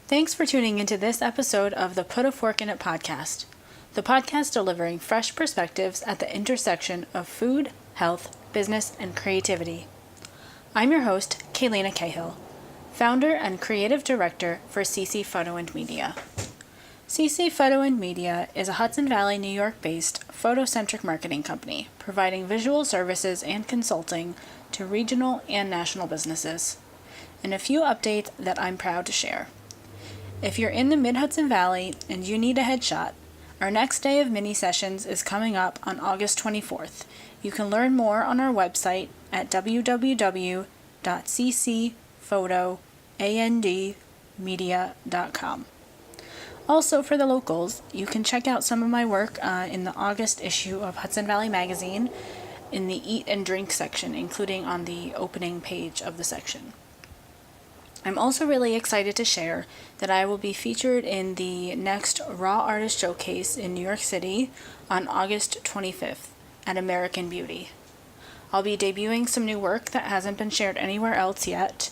Thanks for tuning into this episode of the Put a Fork in It podcast, the podcast delivering fresh perspectives at the intersection of food, health, business, and creativity. I'm your host, Kaylina Cahill, founder and creative director for CC Photo and Media. CC Photo and Media is a Hudson Valley, New York-based photocentric marketing company providing visual services and consulting to regional and national businesses. And a few updates that I'm proud to share. If you're in the Mid-Hudson Valley and you need a headshot, our next day of mini sessions is coming up on August 24th. You can learn more on our website at www.ccphotoandmedia.com. Also, for the locals, you can check out some of my work in the August issue of Hudson Valley Magazine in the Eat and Drink section, including on the opening page of the section. I'm also really excited to share that I will be featured in the next Raw Artist Showcase in New York City on August 25th at American Beauty. I'll be debuting some new work that hasn't been shared anywhere else yet,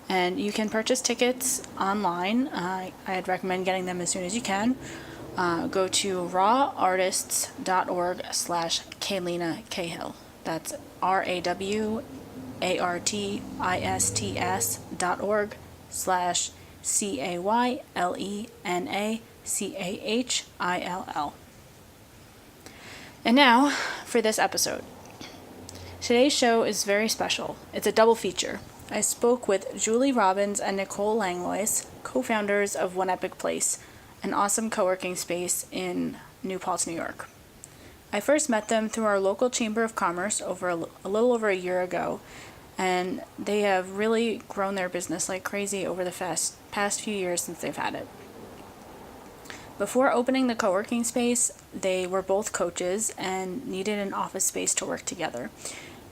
and you can purchase tickets online. I'd recommend getting them as soon as you can. Go to rawartists.org/Kaylina Cahill. That's rawartists.org/CAYLENACAHILL. And now for this episode. Today's show is very special. It's a double feature. I spoke with Julie Robbins and Nicole Langlois, co-founders of One Epic Place, an awesome co-working space in New Paltz, New York. I first met them through our local Chamber of Commerce a little over a year ago, and they have really grown their business like crazy over the past few years since they've had it. Before opening the co-working space, they were both coaches and needed an office space to work together.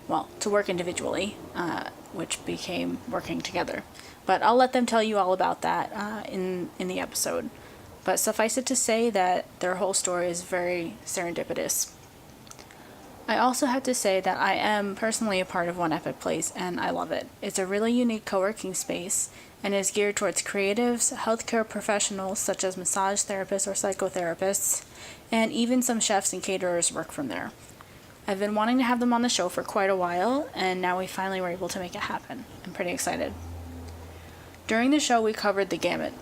Well, to work individually, which became working together. But I'll let them tell you all about that in the episode. But suffice it to say that their whole story is very serendipitous. I also have to say that I am personally a part of One Epic Place, and I love it. It's a really unique co-working space and is geared towards creatives, healthcare professionals such as massage therapists or psychotherapists, and even some chefs and caterers work from there. I've been wanting to have them on the show for quite a while, and now we finally were able to make it happen. I'm pretty excited. During the show, we covered the gamut.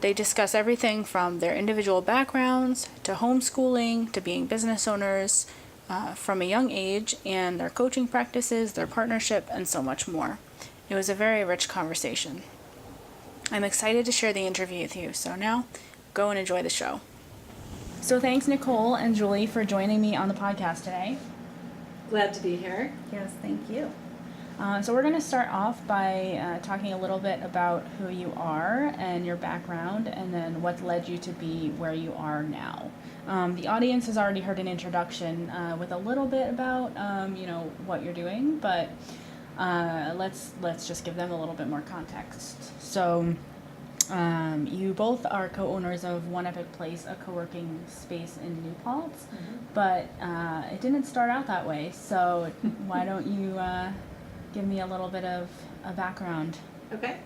They discuss everything from their individual backgrounds, to homeschooling, to being business owners from a young age, and their coaching practices, their partnership, and so much more. It was a very rich conversation. I'm excited to share the interview with you, so now go and enjoy the show. So thanks, Nicole and Julie, for joining me on the podcast today. Glad to be here. Yes, thank you. So we're going to start off by talking a little bit about who you are and your background, and then what led you to be where you are now. The audience has already heard an introduction with a little bit about what you're doing, but let's just give them a little bit more context. So you both are co-owners of One Epic Place, a co-working space in New Paltz, but it didn't start out that way. So why don't you give me a little bit of a background? Okay.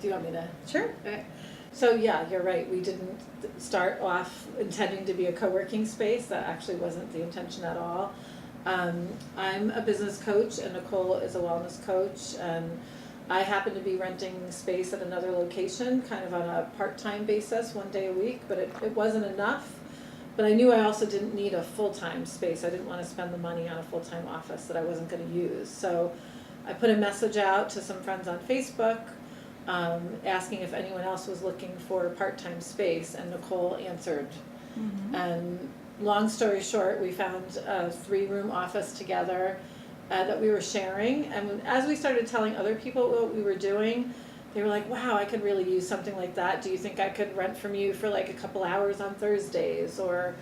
Do you want me to? Sure. Okay. So yeah, you're right. We didn't start off intending to be a co-working space. That actually wasn't the intention at all. I'm a business coach, and Nicole is a wellness coach, and I happen to be renting space at another location, kind of on a part-time basis, 1 day a week, but it wasn't enough. But I knew I also didn't need a full-time space. I didn't want to spend the money on a full-time office that I wasn't going to use. So I put a message out to some friends on Facebook, asking if anyone else was looking for a part-time space, and Nicole answered. And long story short, we found a 3-room office together that we were sharing, and as we started telling other people what we were doing, they were like, wow, I could really use something like that. Do you think I could rent from you for like a couple hours on Thursdays? Or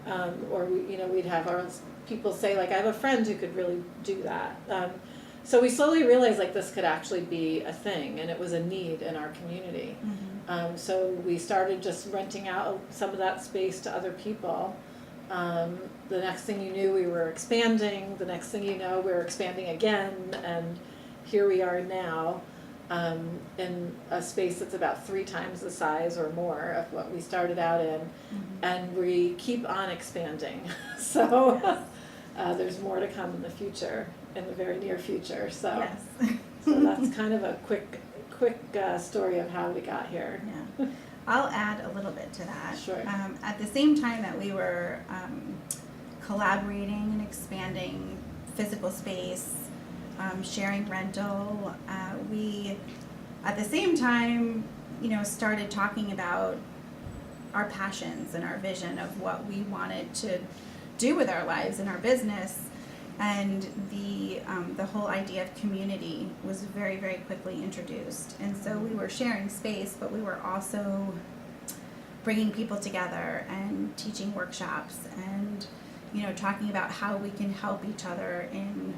we'd have our people say, like, I have a friend who could really do that. So we slowly realized like this could actually be a thing, and it was a need in our community. So we started just renting out some of that space to other people. The next thing you knew, we were expanding. The next thing you know, we were expanding again, and here we are now. in a space that's about 3 times the size or more of what we started out in, and we keep on expanding. So there's more to come in the future, in the very near future. So, so that's kind of a quick story of how we got here. Yeah. I'll add a little bit to that. Sure. At the same time that we were collaborating and expanding physical space, sharing rental, we at the same time, started talking about our passions and our vision of what we wanted to do with our lives and our business. And the whole idea of community was very, very quickly introduced. And so we were sharing space, but we were also bringing people together and teaching workshops and, talking about how we can help each other in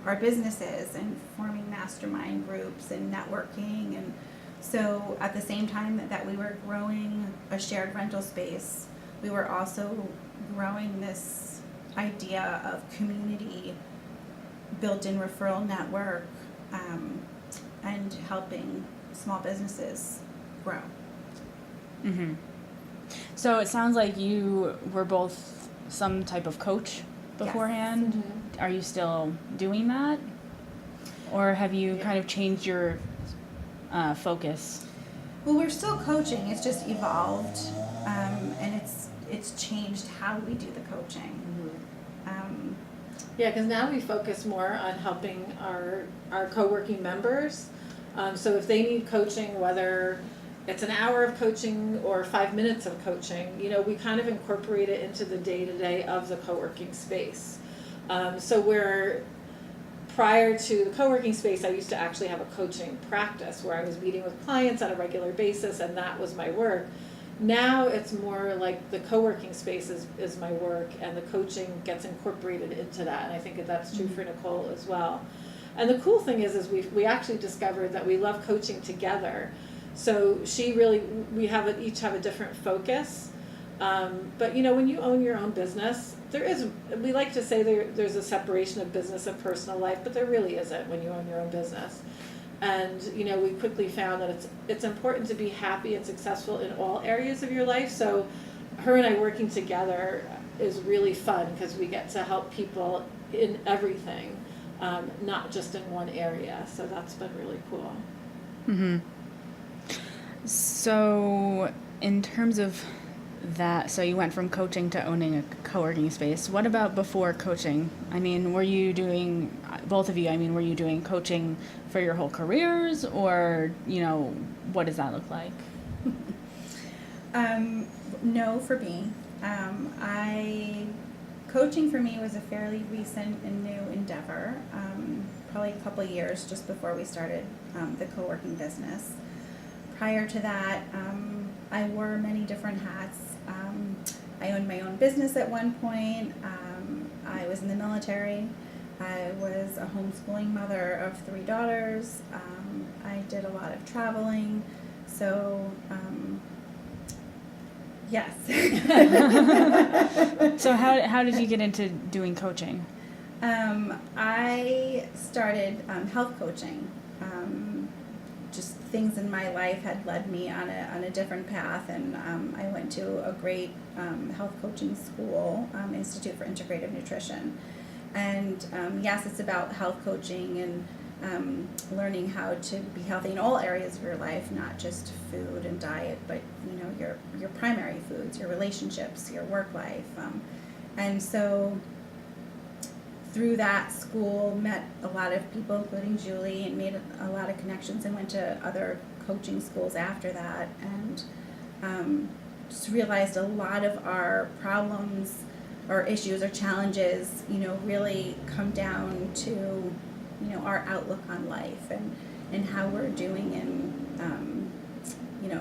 our businesses and forming mastermind groups and networking. And so at the same time that we were growing a shared rental space, we were also growing this idea of community, built-in referral network, and helping small businesses grow. Mm-hmm. So it sounds like you were both some type of coach beforehand. Yes. Mm-hmm. Are you still doing that? Or have you kind of changed your focus? Well, we're still coaching. It's just evolved, and it's changed how we do the coaching. Yeah, because now we focus more on helping our co-working members. So if they need coaching, whether it's an hour of coaching or 5 minutes of coaching, we kind of incorporate it into the day-to-day of the co-working space. So where prior to the co-working space, I used to actually have a coaching practice where I was meeting with clients on a regular basis, and that was my work. Now it's more like the co-working space is my work, and the coaching gets incorporated into that, and I think that's true for Nicole as well. And the cool thing is we actually discovered that we love coaching together. So we each have a different focus. But when you own your own business, we like to say there's a separation of business and personal life, but there really isn't when you own your own business. And we quickly found that it's important to be happy and successful in all areas of your life. So her and I working together is really fun because we get to help people in everything, not just in one area. So that's been really cool. Mm-hmm. So in terms of that, so you went from coaching to owning a co-working space. What about before coaching? I mean, were you doing, both of you, were you doing coaching for your whole careers, or, what does that look like? No, for me. Coaching for me was a fairly recent and new endeavor, probably a couple of years just before we started the co-working business. Prior to that, I wore many different hats. I owned my own business at one point. I was in the military. I was a homeschooling mother of 3 daughters. I did a lot of traveling. So, yes. So how did you get into doing coaching? I started health coaching. Just things in my life had led me on a different path, and I went to a great health coaching school, Institute for Integrative Nutrition. And yes, it's about health coaching and learning how to be healthy in all areas of your life, not just food and diet, but your primary foods, your relationships, your work life. And so through that school, met a lot of people, including Julie, and made a lot of connections, and went to other coaching schools after that, and just realized a lot of our problems or issues or challenges, really come down to, our outlook on life and how we're doing in,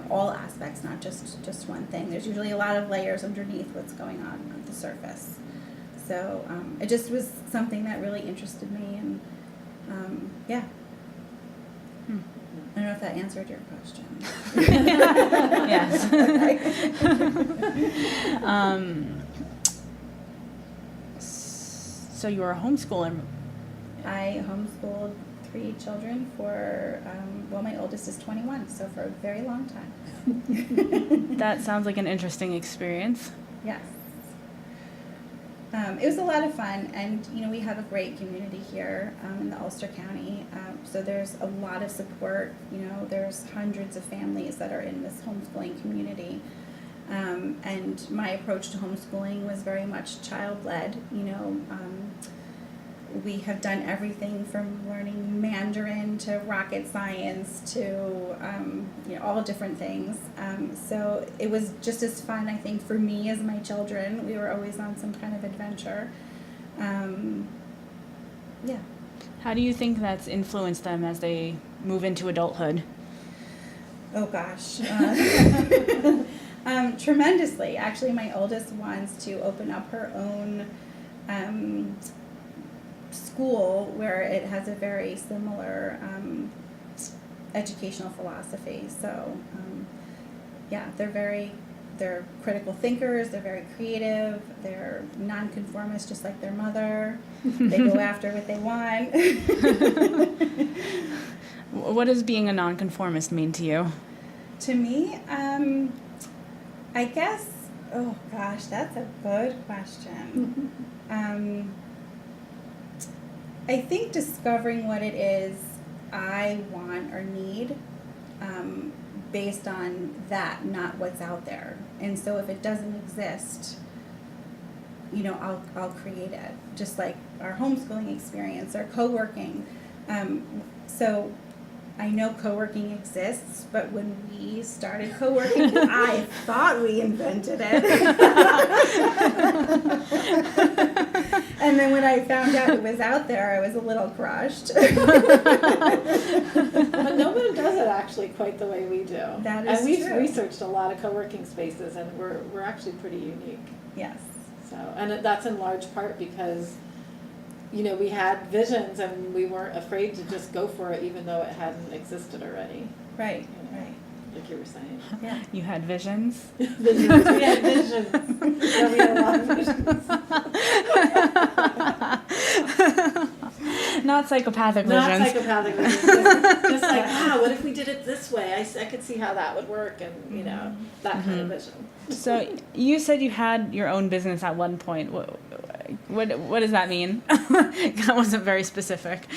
all aspects, not just one thing. There's usually a lot of layers underneath what's going on the surface. So it just was something that really interested me, and yeah. I don't know if that answered your question. Yes. So you were a homeschooler. I homeschooled 3 children for, my oldest is 21, so for a very long time. That sounds like an interesting experience. Yes. It was a lot of fun, and we have a great community here in the Ulster County. So there's a lot of support. There's hundreds of families that are in this homeschooling community. And my approach to homeschooling was very much child-led. We have done everything from learning Mandarin to rocket science to all different things. So it was just as fun, I think, for me as my children. We were always on some kind of adventure. Yeah. How do you think that's influenced them as they move into adulthood? Oh gosh. Tremendously. Actually, my oldest wants to open up her own school where it has a very similar educational philosophy. So, they're critical thinkers, they're very creative, they're nonconformists just like their mother. They go after what they want. What does being a nonconformist mean to you? To me, I guess, oh gosh, that's a good question. I think discovering what it is I want or need based on that, not what's out there. And so if it doesn't exist, I'll create it. Just like our homeschooling experience or coworking. So I know coworking exists, but when we started coworking, I thought we invented it. And then when I found out it was out there, I was a little crushed. But no one does it actually quite the way we do. That is and we've true. researched a lot of co-working spaces, and we're actually pretty unique. Yes. So, and that's in large part because, we had visions and we weren't afraid to just go for it, even though it hadn't existed already. Right. Right. Like you were saying. Yeah. You had visions? Visions. We had visions. Yeah, we had a lot of visions. Not psychopathic Not visions. psychopathic visions. Just like, what if we did it this way? I could see how that would work, and that kind of vision. So you said you had your own business at one point. What does that mean? That wasn't very specific.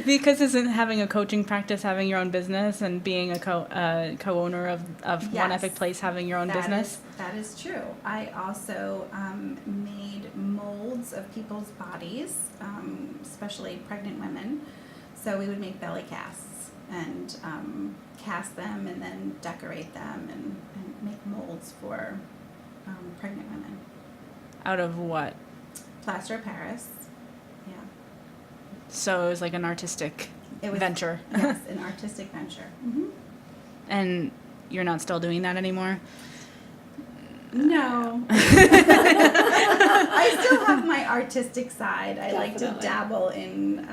Because isn't having a coaching practice having your own business, and being a co-owner of Yes. One Epic Place having your own business? That is true. I also made molds of people's bodies, especially pregnant women. So we would make belly casts and cast them and then decorate them and make molds for pregnant women. Out of what? Plaster of Paris. Yeah. So it was like an artistic venture. Yes, an artistic venture. Mm-hmm. And you're not still doing that anymore? No. I still have my artistic side. I like to dabble in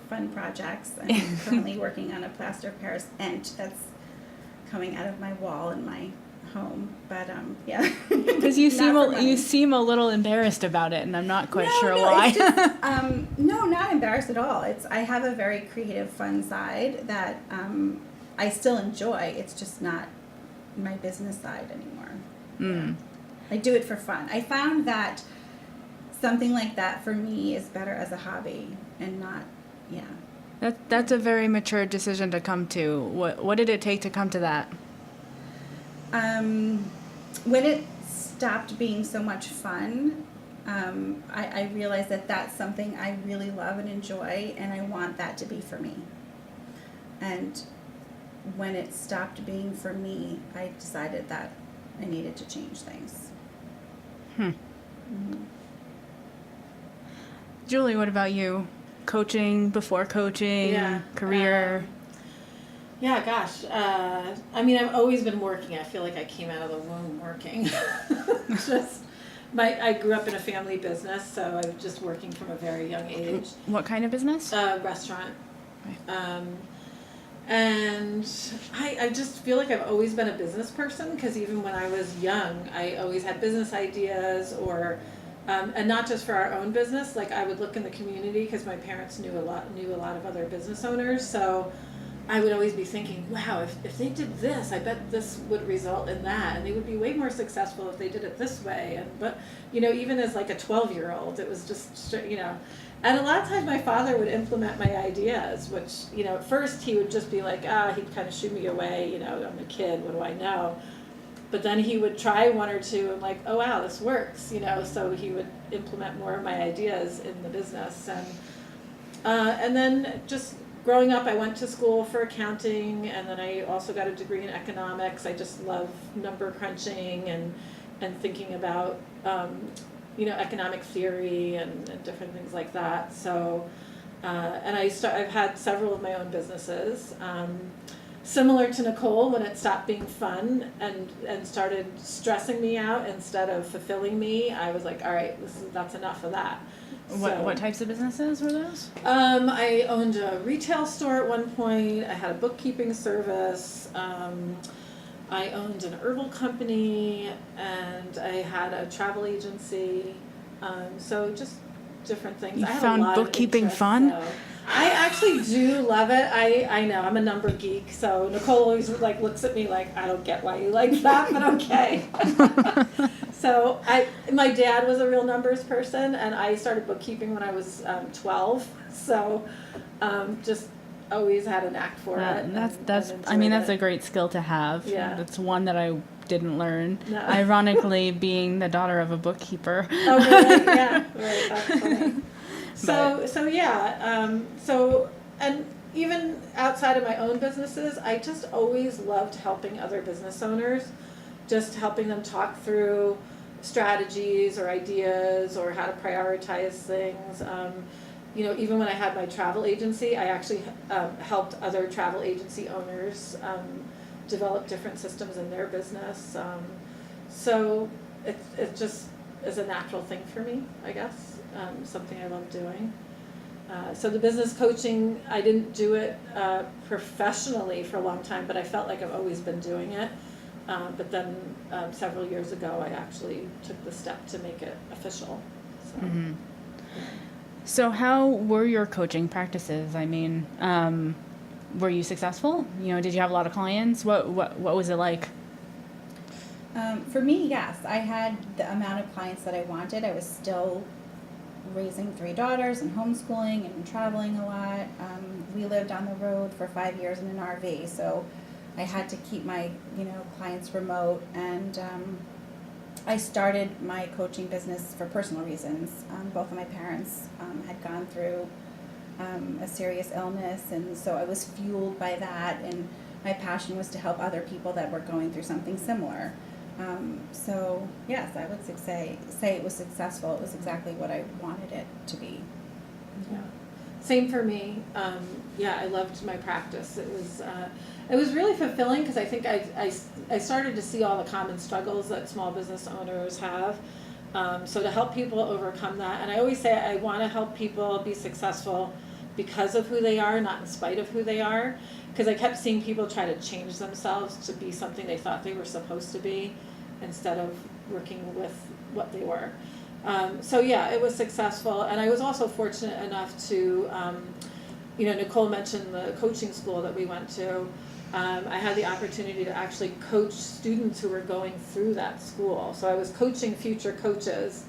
fun projects. I'm currently working on a plaster of Paris ent that's coming out of my wall in my home. But yeah. Because you seem a little embarrassed about it, and I'm not quite sure why. It's just, no, not embarrassed at all. I have a very creative, fun side that I still enjoy. It's just not my business side anymore. Mm. I do it for fun. I found that something like that for me is better as a hobby and not, That's a very mature decision to come to. What did it take to come to that? When it stopped being so much fun, I realized that that's something I really love and enjoy, and I want that to be for me. And when it stopped being for me, I decided that I needed to change things. Mm-hmm. Julie, what about you? Coaching, before coaching, career? Gosh. I've always been working. I feel like I came out of the womb working. I grew up in a family business, so I was just working from a very young age. What kind of business? Restaurant. Okay. And I just feel like I've always been a business person, because even when I was young, I always had business ideas or And not just for our own business. Like I would look in the community because my parents knew a lot of other business owners. So I would always be thinking, wow, if they did this, I bet this would result in that, and they would be way more successful if they did it this way. But even as like a 12-year-old, it was just And a lot of times my father would implement my ideas, which at first he would just be like, he'd kind of shoo me away. I'm a kid, what do I know? But then he would try one or two and like, oh wow, this works, so he would implement more of my ideas in the business. And then just growing up, I went to school for accounting, and then I also got a degree in economics. I just love number crunching and thinking about, economic theory and different things like that. So, and I've had several of my own businesses. Similar to Nicole, when it stopped being fun and started stressing me out instead of fulfilling me, I was like, all right, that's enough of that. What types of businesses were those? I owned a retail store at one point. I had a bookkeeping service. I owned an herbal company, and I had a travel agency. So just different things. You I have found a lot bookkeeping of interests, fun? so. I actually do love it. I know, I'm a number geek, so Nicole always looks at me like, I don't get why you like that, but okay. So my dad was a real numbers person, and I started bookkeeping when I was 12, so just always had a knack for it. That's a great skill to have. Yeah. That's one that I didn't learn. No. Ironically, being the daughter of a bookkeeper. Oh, really? Yeah, right, that's funny. So and even outside of my own businesses, I just always loved helping other business owners, just helping them talk through strategies or ideas or how to prioritize things. Even when I had my travel agency, I actually helped other travel agency owners develop different systems in their business. So it just is a natural thing for me, I guess. Something I love doing. So the business coaching, I didn't do it professionally for a long time, but I felt like I've always been doing it. But then several years ago, I actually took the step to make it official. So, Mm-hmm. So how were your coaching practices? I mean, were you successful? Did you have a lot of clients? What was it like? For me, yes. I had the amount of clients that I wanted. I was still raising 3 daughters and homeschooling and traveling a lot. We lived on the road for 5 years in an RV, so I had to keep my clients remote, and I started my coaching business for personal reasons. Both of my parents had gone through a serious illness, and so I was fueled by that, and my passion was to help other people that were going through something similar. So yes, I would say it was successful. It was exactly what I wanted it to be. Yeah. Same for me. I loved my practice. It was really fulfilling because I think I started to see all the common struggles that small business owners have. So to help people overcome that, and I always say I want to help people be successful because of who they are, not in spite of who they are. Because I kept seeing people try to change themselves to be something they thought they were supposed to be, instead of working with what they were. It was successful, and I was also fortunate enough to, Nicole mentioned the coaching school that we went to. I had the opportunity to actually coach students who were going through that school. So I was coaching future coaches,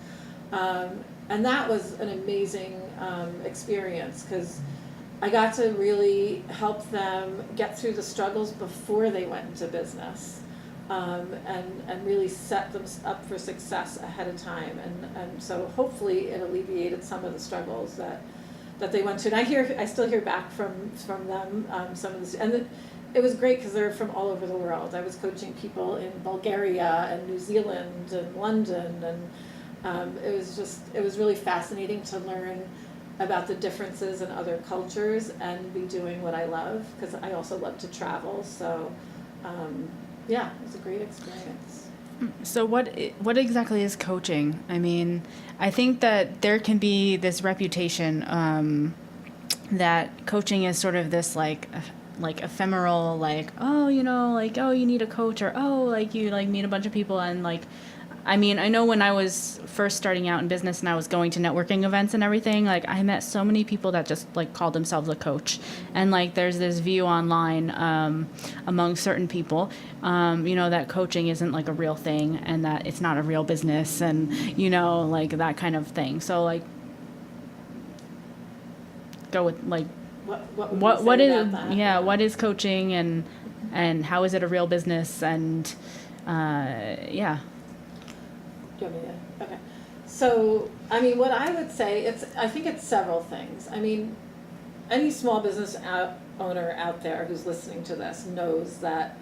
and that was an amazing experience because I got to really help them get through the struggles before they went into business. And really set them up for success ahead of time, and so hopefully it alleviated some of the struggles that they went through. And I still hear back from them some of the, and it was great because they're from all over the world. I was coaching people in Bulgaria and New Zealand and London, and it was really fascinating to learn about the differences in other cultures and be doing what I love, because I also love to travel. So. It was a great experience. So what exactly is coaching? I mean, I think that there can be this reputation that coaching is sort of this like ephemeral, you need a coach, or you meet a bunch of people and I mean, I know when I was first starting out in business and I was going to networking events and everything, like I met so many people that just like called themselves a coach. And like there's this view online among certain people, that coaching isn't like a real thing and that it's not a real business and, like that kind of thing. So like go with like what is coaching and how is it a real business and yeah. Do you want me to? Okay. So, I mean, what I would say, I think it's several things. I mean, any small business owner out there who's listening to this knows that,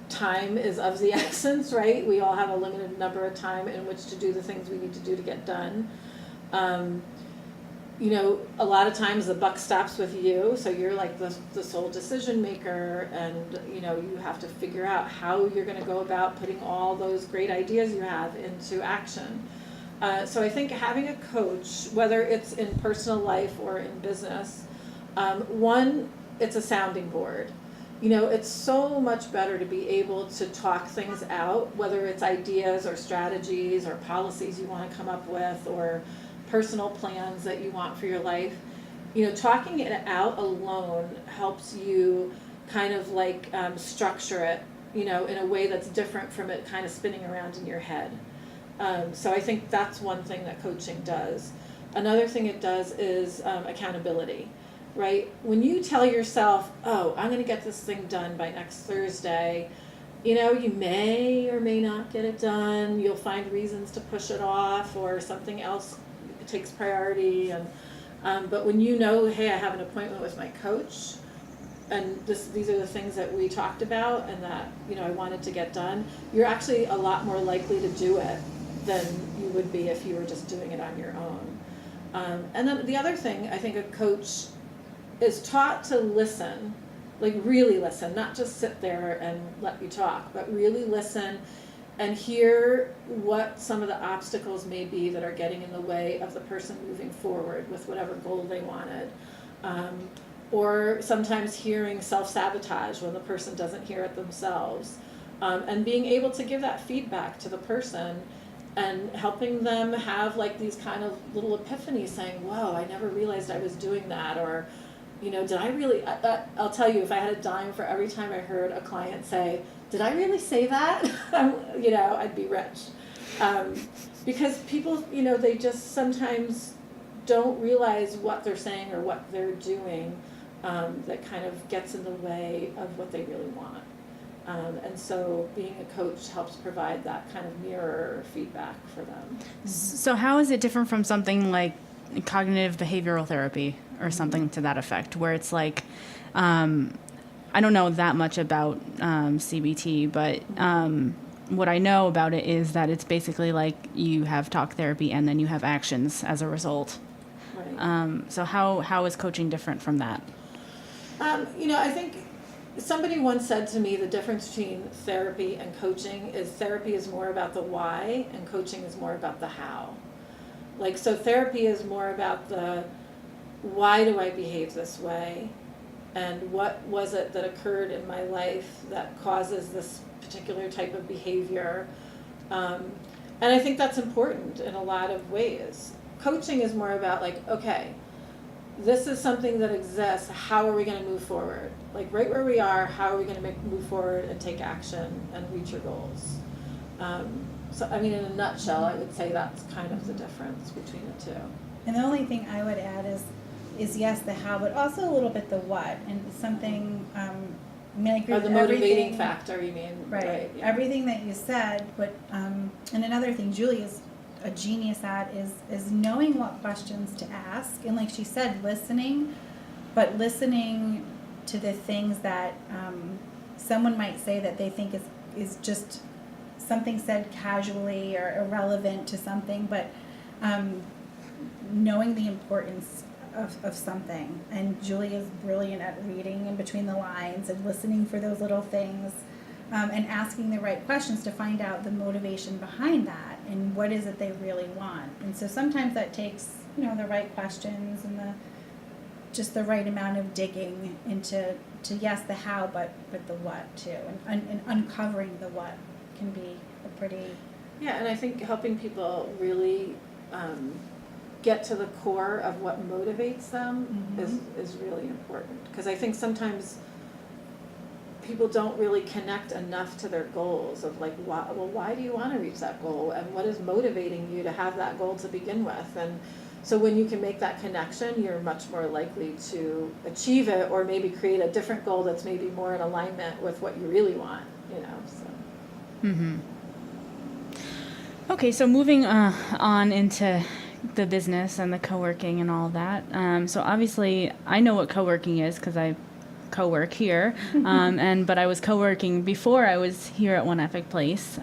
time is of the essence, right? We all have a limited number of time in which to do the things we need to do to get done. A lot of times the buck stops with you, so you're like the sole decision maker, and you have to figure out how you're going to go about putting all those great ideas you have into action. So I think having a coach, whether it's in personal life or in business, one, it's a sounding board. It's so much better to be able to talk things out, whether it's ideas or strategies or policies you want to come up with or personal plans that you want for your life. Talking it out alone helps you kind of like structure it, in a way that's different from it kind of spinning around in your head. So I think that's one thing that coaching does. Another thing it does is accountability, right? When you tell yourself, oh, I'm going to get this thing done by next Thursday, you may or may not get it done. You'll find reasons to push it off or something else takes priority, and but when hey, I have an appointment with my coach and these are the things that we talked about and that I wanted to get done, you're actually a lot more likely to do it than you would be if you were just doing it on your own. And then the other thing, I think a coach is taught to listen, like really listen, not just sit there and let you talk, but really listen and hear what some of the obstacles may be that are getting in the way of the person moving forward with whatever goal they wanted. Or sometimes hearing self-sabotage when the person doesn't hear it themselves. And being able to give that feedback to the person and helping them have like these kind of little epiphanies saying, whoa, I never realized I was doing that. Or, did I really, I'll tell you, if I had a dime for every time I heard a client say, did I really say that? I'd be rich. Because people, they just sometimes don't realize what they're saying or what they're doing that kind of gets in the way of what they really want. And so being a coach helps provide that kind of mirror feedback for them. So how is it different from something like cognitive behavioral therapy or something to that effect, where it's like, I don't know that much about CBT, but what I know about it is that it's basically like you have talk therapy and then you have actions as a result. Right. So how is coaching different from that? I think somebody once said to me the difference between therapy and coaching is therapy is more about the why and coaching is more about the how. Like, so therapy is more about the why do I behave this way? And what was it that occurred in my life that causes this particular type of behavior? And I think that's important in a lot of ways. Coaching is more about like, okay, this is something that exists. How are we going to move forward? Like right where we are, how are we going to move forward and take action and reach your goals? So, I mean, in a nutshell, I would say that's kind of the difference between the two. And the only thing I would add is yes, the how, but also a little bit the what, and something. I agree or with the motivating everything, factor, you mean? Right. Yeah. Everything that you said, but and another thing Julie is a genius at is knowing what questions to ask, and like she said, listening, but listening to the things that someone might say that they think is just something said casually or irrelevant to something, but knowing the importance of something. And Julie is brilliant at reading in between the lines and listening for those little things, and asking the right questions to find out the motivation behind that and what is it they really want. And so sometimes that takes the right questions and just the right amount of digging into yes, the how, but the what too, and uncovering the what can be a pretty... Yeah, and I think helping people really get to the core of what motivates them is really important. Because I think sometimes people don't really connect enough to their goals of like, why do you want to reach that goal? And what is motivating you to have that goal to begin with? And so when you can make that connection, you're much more likely to achieve it, or maybe create a different goal that's maybe more in alignment with what you really want, you know, so. Mm-hmm. Okay, so moving on into the business and the co-working and all that. So obviously I know what co-working is because I co-work here, but I was co-working before I was here at One Epic Place.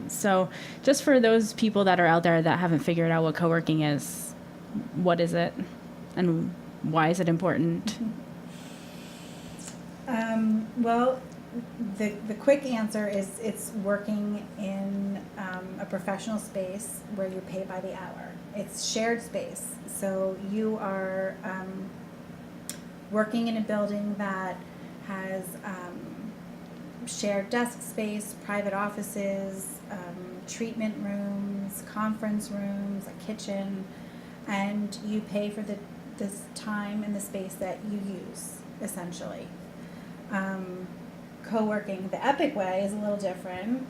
So just for those people that are out there that haven't figured out what co-working is, what is it and why is it important? Well, the quick answer is it's working in a professional space where you pay by the hour. It's shared space. So you are working in a building that has shared desk space, private offices, treatment rooms, conference rooms, a kitchen, and you pay for this time and the space that you use, essentially. Co-working the Epic way is a little different.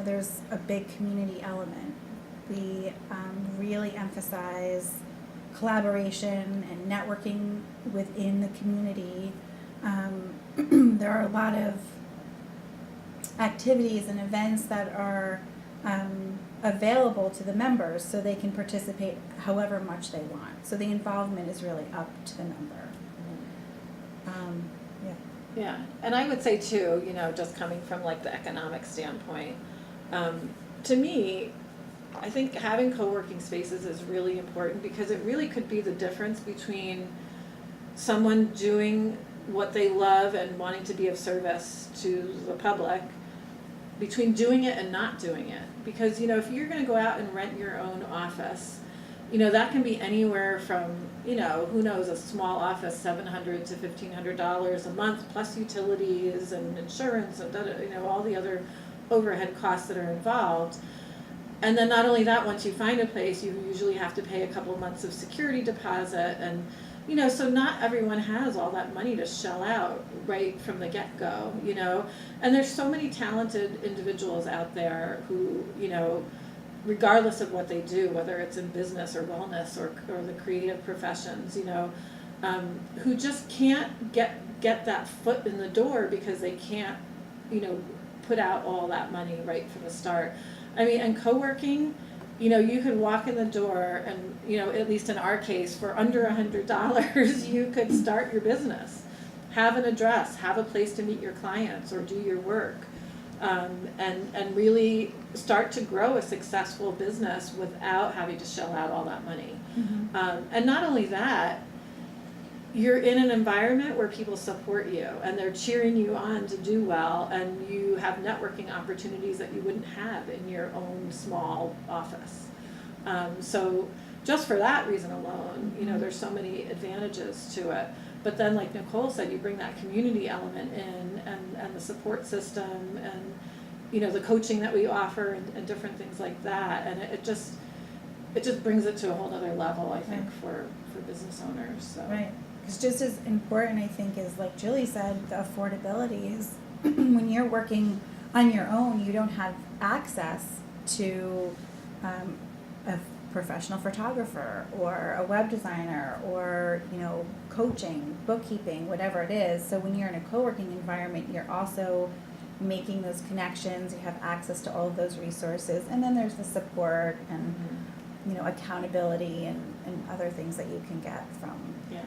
There's a big community element. We really emphasize collaboration and networking within the community. There are a lot of activities and events that are available to the members so they can participate however much they want. So the involvement is really up to the member. Yeah, and I would say too, just coming from like the economic standpoint, to me, I think having co-working spaces is really important because it really could be the difference between someone doing what they love and wanting to be of service to the public, between doing it and not doing it. Because, if you're going to go out and rent your own office, that can be anywhere from, who knows, a small office, $700 to $1,500 a month, plus utilities and insurance and, all the other overhead costs that are involved. And then not only that, once you find a place, you usually have to pay a couple months of security deposit. And, so not everyone has all that money to shell out right from the get-go, And there's so many talented individuals out there who, regardless of what they do, whether it's in business or wellness or the creative professions, who just can't get that foot in the door because they can't, put out all that money right from the start. I mean, and co-working, you could walk in the door and, at least in our case, for under $100, you could start your business, have an address, have a place to meet your clients or do your work. And really start to grow a successful business without having to shell out all that money. Mm-hmm. And not only that, you're in an environment where people support you and they're cheering you on to do well, and you have networking opportunities that you wouldn't have in your own small office. So just for that reason alone, there's so many advantages to it. But then, like Nicole said, you bring that community element in and the support system and, the coaching that we offer and different things like that. And it just brings it to a whole other level, I think, for business owners. So. Right. Because just as important, I think, is like Julie said, the affordability is when you're working on your own, you don't have access to a professional photographer or a web designer or, coaching, bookkeeping, whatever it is. So when you're in a co-working environment, you're also making those connections, you have access to all of those resources, and then there's the support and, accountability and other things that you can get from. Yeah.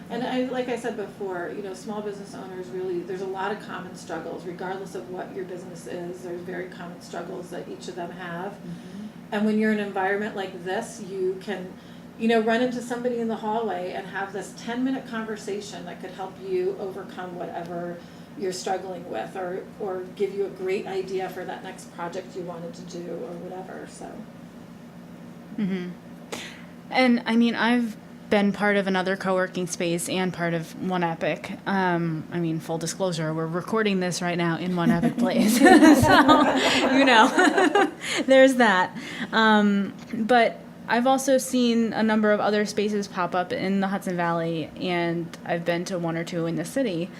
And like I said before, small business owners really, there's a lot of common struggles, regardless of what your business is. There's very common struggles that each of them have. Mm-hmm. And when you're in an environment like this, you can, run into somebody in the hallway and have this 10-minute conversation that could help you overcome whatever you're struggling with, or give you a great idea for that next project you wanted to do or whatever. So. Mm-hmm. And I mean, I've been part of another co-working space and part of One Epic. I mean, full disclosure, we're recording this right now in One Epic place. So, there's that. But I've also seen a number of other spaces pop up in the Hudson Valley, and I've been to one or two in the city.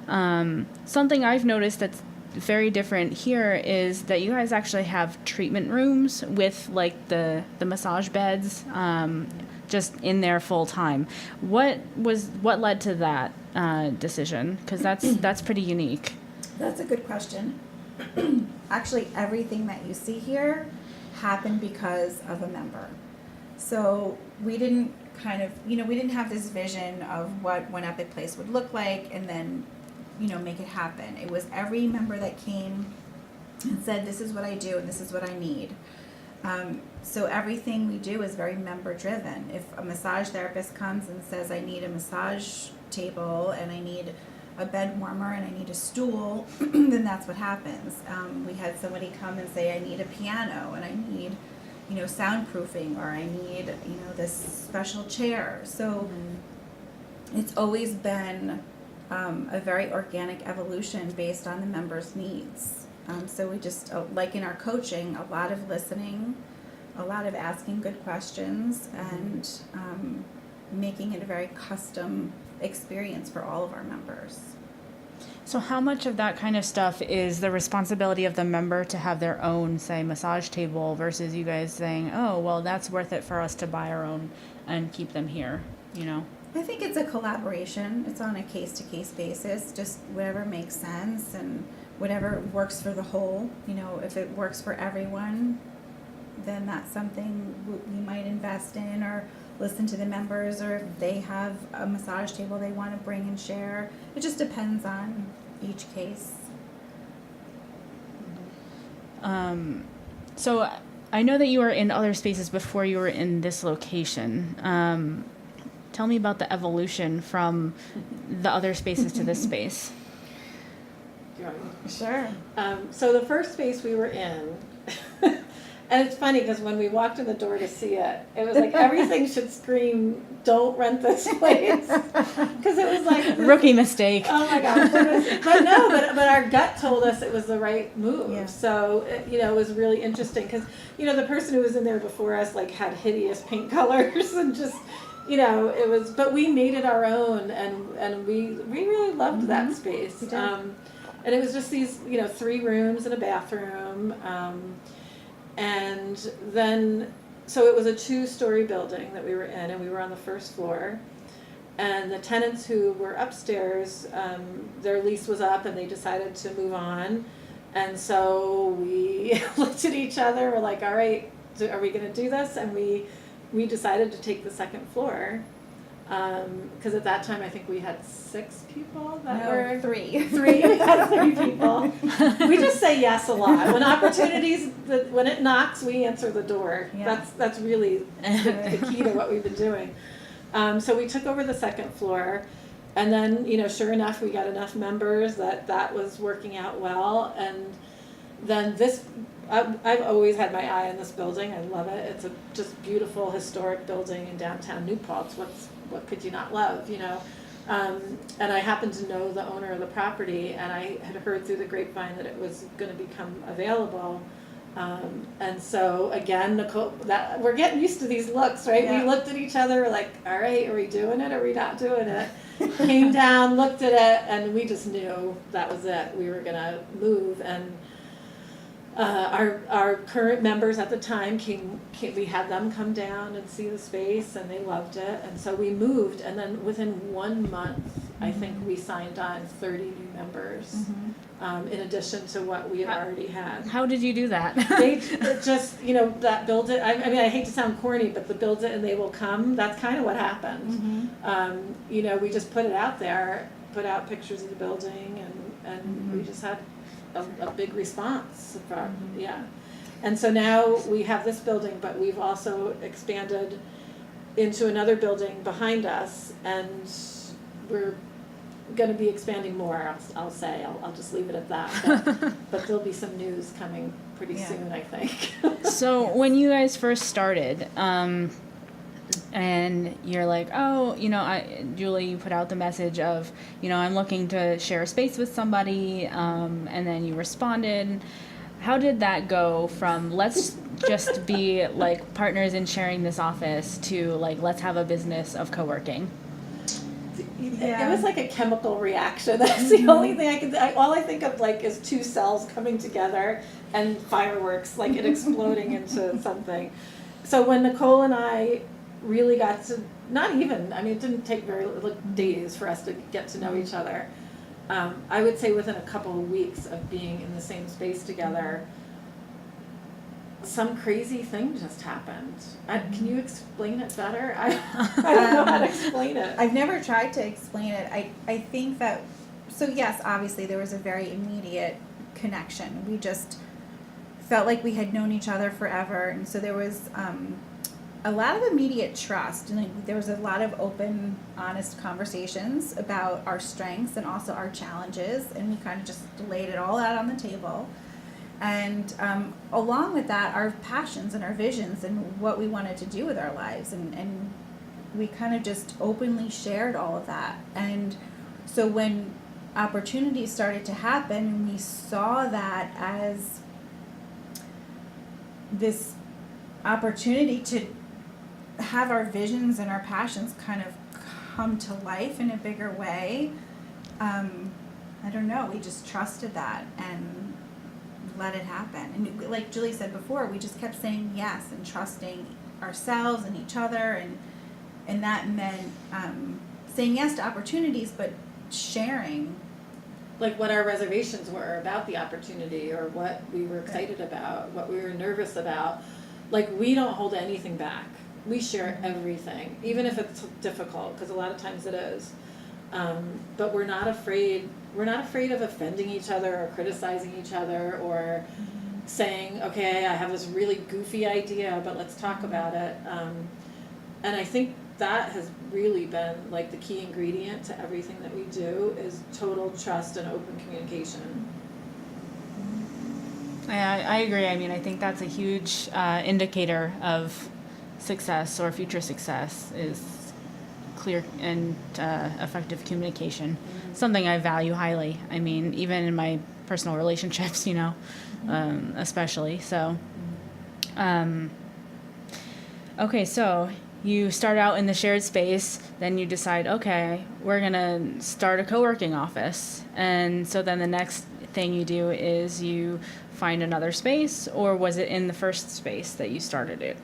Something I've noticed that's very different here is that you guys actually have treatment rooms with like the massage beds just in there full time. What led to that decision? Because that's pretty unique. That's a good question. Actually, everything that you see here happened because of a member. So we didn't we didn't have this vision of what One Epic Place would look like and then, make it happen. It was every member that came and said, this is what I do and this is what I need. So everything we do is very member driven. If a massage therapist comes and says, I need a massage table and I need a bed warmer and I need a stool, then that's what happens. We had somebody come and say, I need a piano and I need, soundproofing, or I need, this special chair. So it's always been a very organic evolution based on the members' needs. So we just, like in our coaching, a lot of listening, a lot of asking good questions, and making it a very custom experience for all of our members. So how much of that kind of stuff is the responsibility of the member to have their own, say, massage table versus you guys saying, oh, well, that's worth it for us to buy our own and keep them here, I think it's a collaboration. It's on a case-to-case basis, just whatever makes sense and whatever works for the whole. If it works for everyone, then that's something we might invest in, or listen to the members, or if they have a massage table they want to bring and share. It just depends on each case. So I know that you were in other spaces before you were in this location. Tell me about the evolution from the other spaces to this space. Do you want me? Sure. So the first space we were in, and it's funny because when we walked in the door to see it, it was like everything should scream, don't rent this place. Because it was like... Rookie mistake. Oh my gosh. But our gut told us it was the right move. Yeah. So, it was really interesting because, the person who was in there before us had hideous paint colors and just... it was, but we made it our own, and we really loved that space. We did. And it was just these, 3 rooms and a bathroom, and then, so it was a 2-story building that we were in, and we were on the first floor, and the tenants who were upstairs, their lease was up, and they decided to move on, and so we looked at each other, we're like, all right, are we going to do this? And we decided to take the second floor, because at that time I think we had 6 people that were... 3. 3, we had 3 people. We just say yes a lot. When when it knocks, we answer the door. Yeah. That's really the key to what we've been doing. So we took over the second floor, and then, sure enough, we got enough members that was working out well, and then I've always had my eye on this building. I love it. It's a just beautiful historic building in downtown New Paltz. What could you not love, And I happened to know the owner of the property, and I had heard through the grapevine that it was going to become available. And so again, Nicole, we're getting used to these looks, right? Yeah. We looked at each other like, all right, are we doing it? Are we not doing it? Came down, looked at it, and we just knew that was it. We were going to move, and our current members at the time came, we had them come down and see the space, and they loved it, and so we moved, and then within 1 month, I think we signed on 30 new members, in addition to what we had already had. How did you do that? They just, that build it, I mean, I hate to sound corny, but the build it and they will come, that's kind of what happened. We just put it out there, put out pictures of the building, and we just had a big response from, and so now we have this building, but we've also expanded into another building behind us, and we're going to be expanding more. I'll say I'll just leave it at that, but there'll be some news coming pretty soon, I think. So when you guys first started, and you're like, oh, Julie, you put out the message of, I'm looking to share a space with somebody, and then you responded. How did that go from let's just be like partners in sharing this office to like let's have a business of co-working? It was like a chemical reaction. That's the only thing all I think of like is two cells coming together and fireworks, like it exploding into something. So when Nicole and I really got to, it didn't take days for us to get to know each other. I would say within a couple of weeks of being in the same space together, some crazy thing just happened. Can you explain it better? I don't know how to explain it. I've never tried to explain it. I think that, so yes, obviously there was a very immediate connection. We just felt like we had known each other forever, and so there was a lot of immediate trust, and there was a lot of open, honest conversations about our strengths and also our challenges, and we kind of just laid it all out on the table. And along with that, our passions and our visions and what we wanted to do with our lives, and we kind of just openly shared all of that. And so when opportunities started to happen, and we saw that as this opportunity to have our visions and our passions kind of come to life in a bigger way, I don't know, we just trusted that and let it happen. And like Julie said before, we just kept saying yes and trusting ourselves and each other, and that meant saying yes to opportunities, but sharing. Like what our reservations were about the opportunity, or what we were excited about, what we were nervous about. Like, we don't hold anything back. We share everything, even if it's difficult, because a lot of times it is. But we're not afraid. We're not afraid of offending each other or criticizing each other or saying, okay, I have this really goofy idea, but let's talk about it. And I think that has really been like the key ingredient to everything that we do is total trust and open communication. I agree. I mean, I think that's a huge indicator of success or future success is clear and effective communication. Something I value highly. I mean, even in my personal relationships, especially. So, okay, so you start out in the shared space, then you decide, okay, we're going to start a co-working office. And so then the next thing you do is you find another space, or was it in the first space that you started it?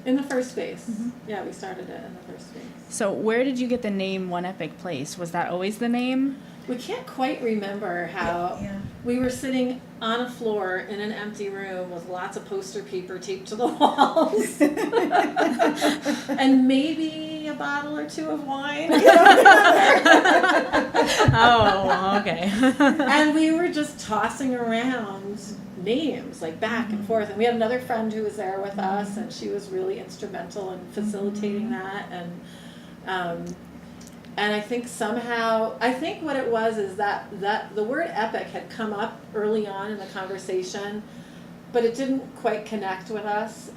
In the first space. Yeah, we started it in the first space. So where did you get the name One Epic Place? Was that always the name? We can't quite remember how we were sitting on a floor in an empty room with lots of poster paper taped to the walls and maybe a bottle or two of wine. Oh, okay. And we were just tossing around names like back and forth, and we had another friend who was there with us, and she was really instrumental in facilitating that. And I think what it was is that the word epic had come up early on in the conversation, but it didn't quite connect with us.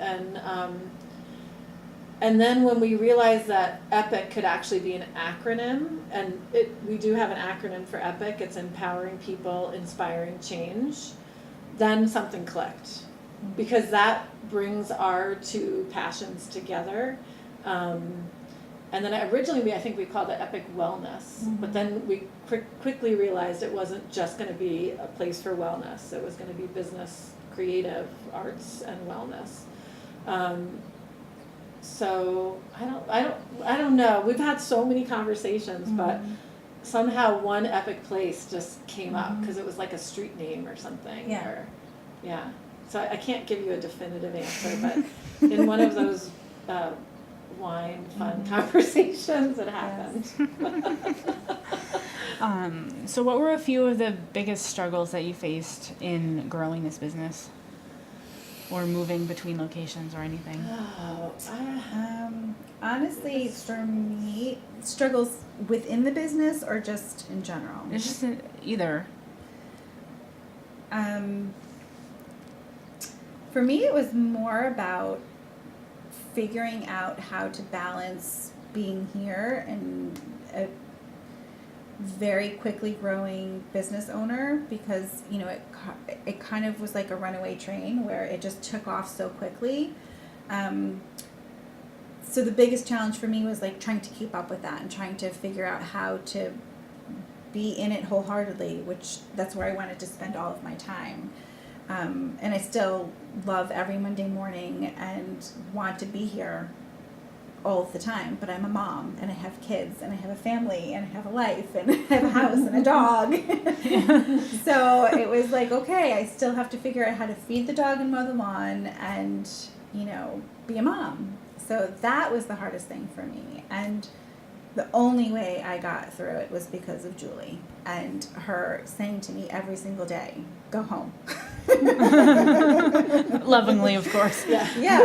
And then when we realized that EPIC could actually be an acronym, and we do have an acronym for EPIC, it's Empowering People, Inspiring Change, then something clicked. Because that brings our two passions together. And then originally I think we called it Epic Wellness, but then we quickly realized it wasn't just going to be a place for wellness. It was going to be business, creative, arts, and wellness. So I don't know. We've had so many conversations, but somehow One Epic Place just came up because it was like a street name or something. Yeah. So I can't give you a definitive answer, but in one of those wine fun conversations it happened. So what were a few of the biggest struggles that you faced in growing this business or moving between locations or anything? Honestly, for me, struggles within the business or just in general? It's just either. For me, it was more about figuring out how to balance being here and a very quickly growing business owner, because it kind of was like a runaway train where it just took off so quickly. So the biggest challenge for me was like trying to keep up with that and trying to figure out how to be in it wholeheartedly, which that's where I wanted to spend all of my time. And I still love every Monday morning and want to be here all of the time, but I'm a mom and I have kids and I have a family and I have a life and I have a house and a dog. So it was like, okay, I still have to figure out how to feed the dog and mow the lawn and, be a mom. So that was the hardest thing for me. And the only way I got through it was because of Julie and her saying to me every single day, go home. Lovingly, of course. Yeah.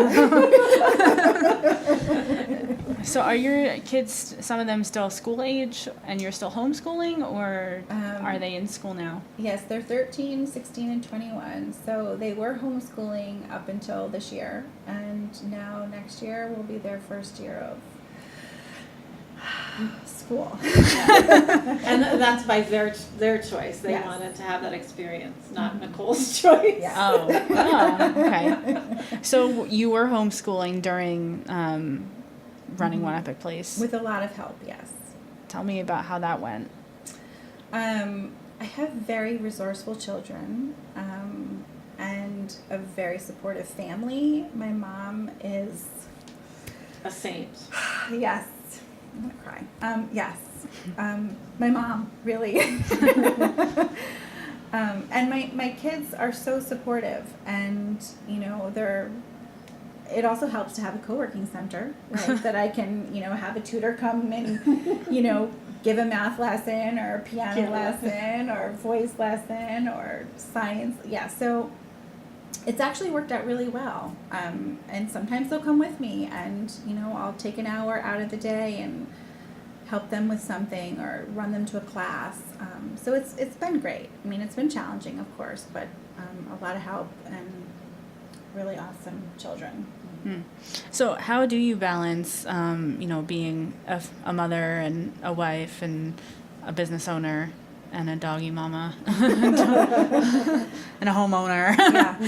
So are your kids, some of them still school age and you're still homeschooling, or are they in school now? Yes, they're 13, 16, and 21. So they were homeschooling up until this year. And now next year will be their first year of school. And that's by their choice. They Yes. wanted to have that experience, not Nicole's choice. Yeah. Oh, okay. So you were homeschooling during running One Epic Place. With a lot of help, yes. Tell me about how that went. I have very resourceful children and a very supportive family. My mom is... A saint. Yes. I'm going to cry. Yes. My mom, really. And my kids are so supportive, and, it also helps to have a co-working center, right? That I can, have a tutor come and, give a math lesson or a piano lesson or voice lesson or science. Yeah, so it's actually worked out really well. And sometimes they'll come with me and, I'll take an hour out of the day and help them with something or run them to a class. So it's been great. I mean, it's been challenging, of course, but a lot of help and really awesome children. Hmm. So how do you balance, being a mother and a wife and a business owner and a doggy mama and a homeowner? Yeah,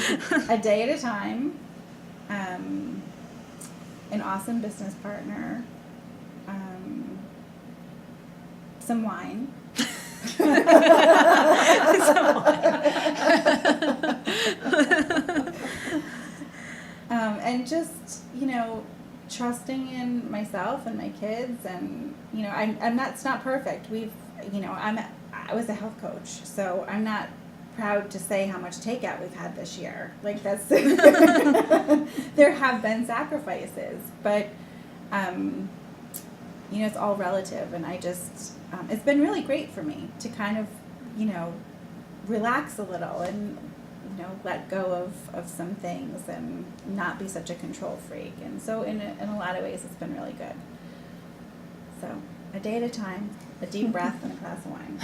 a day at a time, an awesome business partner, some wine. And just, trusting in myself and my kids, and, it's not perfect. I was a health coach, so I'm not proud to say how much takeout we've had this year. Like, that's, there have been sacrifices, but, it's all relative, and I just, it's been really great for me to kind of, relax a little and, let go of some things and not be such a control freak. And so in a lot of ways, it's been really good. So a day at a time, a deep breath, and a glass of wine.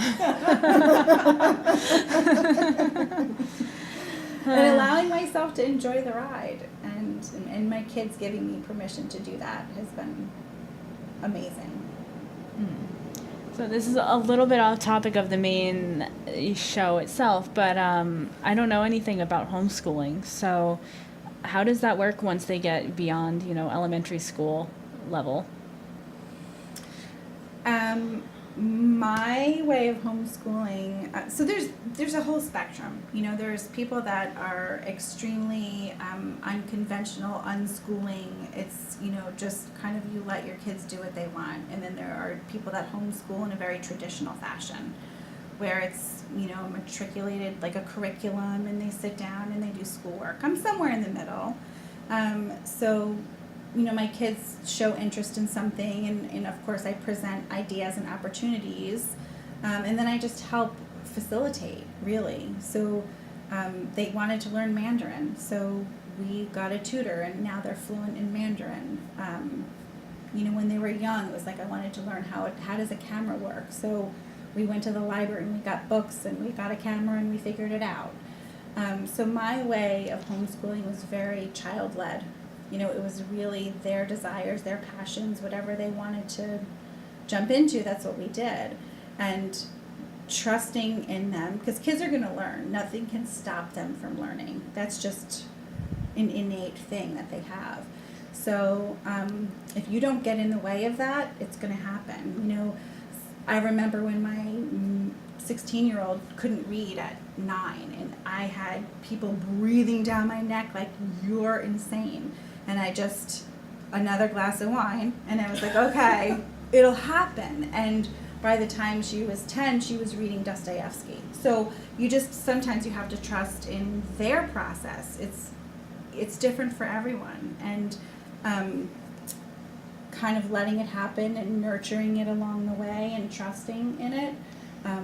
And allowing myself to enjoy the ride. And my kids giving me permission to do that has been amazing. So this is a little bit off topic of the main show itself, but I don't know anything about homeschooling. So how does that work once they get beyond, elementary school level? My way of homeschooling, so there's a whole spectrum. There's people that are extremely unconventional, unschooling. It's, just kind of you let your kids do what they want. And then there are people that homeschool in a very traditional fashion, where it's, matriculated like a curriculum, and they sit down and they do schoolwork. I'm somewhere in the middle. So my kids show interest in something, and of course I present ideas and opportunities, and then I just help facilitate, really. So they wanted to learn Mandarin, so we got a tutor, and now they're fluent in Mandarin. When they were young, it was like I wanted to learn how does a camera work, so we went to the library and we got books and we got a camera and we figured it out. So my way of homeschooling was very child-led. it was really their desires, their passions, whatever they wanted to jump into, that's what we did. And trusting in them, because kids are going to learn. Nothing can stop them from learning. That's just an innate thing that they have. So if you don't get in the way of that, it's going to happen. I remember when my 16-year-old couldn't read at 9, and I had people breathing down my neck like, you're insane. And I just, another glass of wine, and I was like, okay, it'll happen. And by the time she was 10, she was reading Dostoevsky. So sometimes you have to trust in their process. It's different for everyone. And kind of letting it happen and nurturing it along the way and trusting in it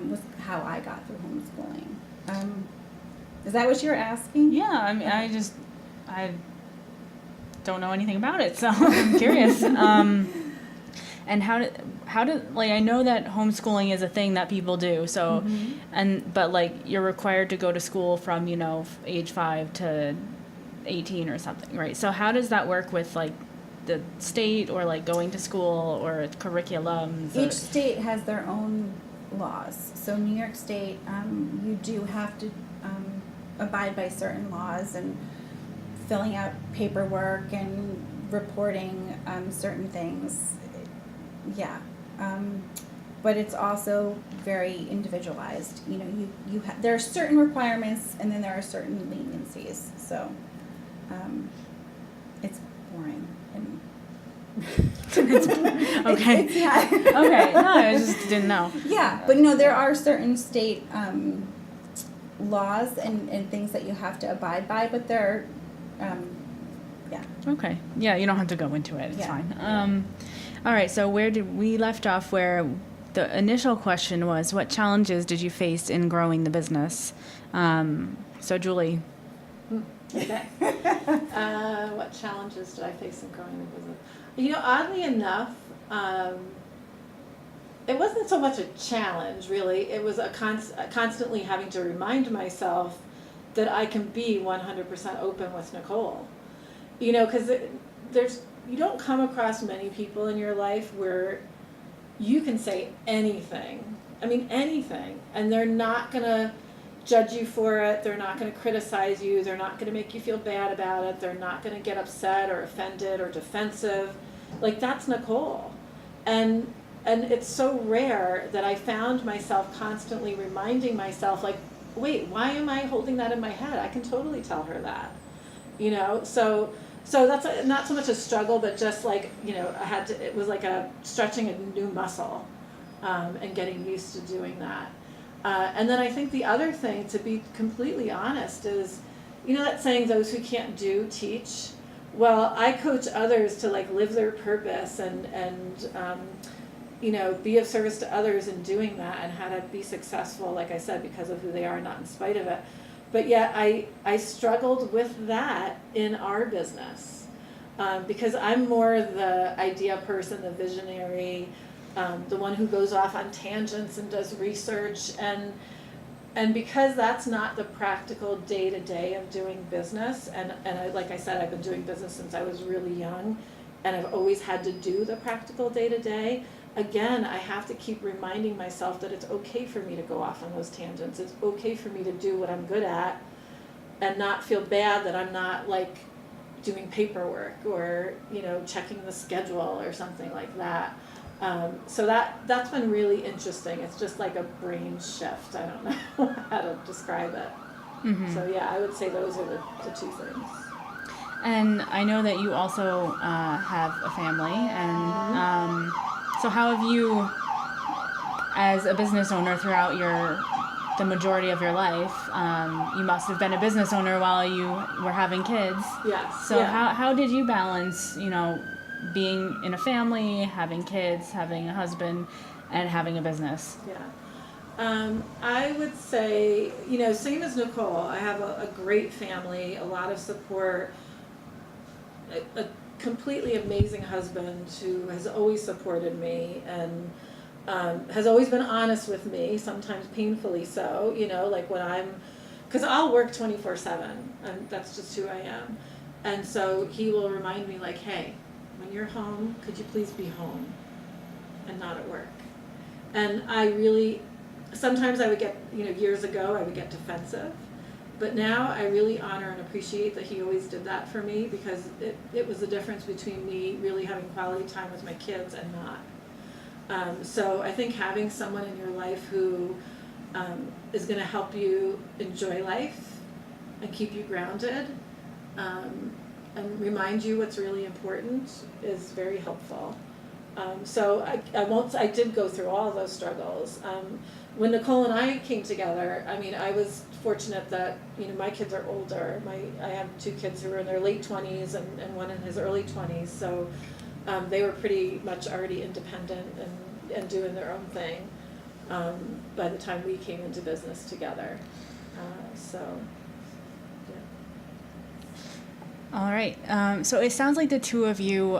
was how I got through homeschooling. Is that what you were asking? Yeah, I mean, I don't know anything about it, so I'm curious. And how did I know that homeschooling is a thing that people do, so, but like you're required to go to school from, age 5 to 18 or something, right? So how does that work with like the state or like going to school or curriculums? Each state has their own laws. So New York State, you do have to abide by certain laws and filling out paperwork and reporting certain things. Yeah. But it's also very individualized. There are certain requirements and then there are certain leniencies. So it's boring. And okay. Okay. No, I just didn't know. Yeah, but there are certain state laws and things that you have to abide by, but they're, yeah. Okay. Yeah, you don't have to go into it. It's Yeah. fine. All right. So where did we left off? Where the initial question was, what challenges did you face in growing the business? So Julie. Okay. What challenges did I face in growing the business? Oddly enough, it wasn't so much a challenge, really. It was constantly having to remind myself that I can be 100% open with Nicole. Because you don't come across many people in your life where you can say anything. I mean, anything. And they're not going to judge you for it. They're not going to criticize you. They're not going to make you feel bad about it. They're not going to get upset or offended or defensive. Like, that's Nicole. And it's so rare that I found myself constantly reminding myself, like, wait, why am I holding that in my head? I can totally tell her that. So that's not so much a struggle, but just like, it was like stretching a new muscle and getting used to doing that. And then I think the other thing, to be completely honest, is, that saying, those who can't do, teach. Well, I coach others to like live their purpose and be of service to others in doing that, and how to be successful, like I said, because of who they are, not in spite of it. But yet I struggled with that in our business because I'm more the idea person, the visionary, the one who goes off on tangents and does research, and because that's not the practical day-to-day of doing business, and like I said, I've been doing business since I was really young, and I've always had to do the practical day-to-day. Again, I have to keep reminding myself that it's okay for me to go off on those tangents. It's okay for me to do what I'm good at and not feel bad that I'm not like doing paperwork or, checking the schedule or something like that. So that's been really interesting. It's just like a brain shift. I don't know how to describe it. Mm-hmm. So yeah, I would say those are the two things. And I know that you also have a family, and so how have you, as a business owner throughout the majority of your life, you must have been a business owner while you were having kids. Yes. So how did you balance, being in a family, having kids, having a husband, and having a business? Yeah. I would say, same as Nicole, I have a great family, a lot of support, a completely amazing husband who has always supported me and has always been honest with me, sometimes painfully so, like when because I'll work 24/7, and that's just who I am. And so he will remind me like, hey, when you're home, could you please be home and not at work? And I really, sometimes I would get, years ago I would get defensive, but now I really honor and appreciate that he always did that for me, because it was the difference between me really having quality time with my kids and not. So I think having someone in your life who is going to help you enjoy life and keep you grounded, and remind you what's really important is very helpful. So I did go through all of those struggles. When Nicole and I came together, I was fortunate that, my kids are older. I have 2 kids who are in their late 20s and one in his early 20s. So they were pretty much already independent and doing their own thing by the time we came into business together. All right. So it sounds like the two of you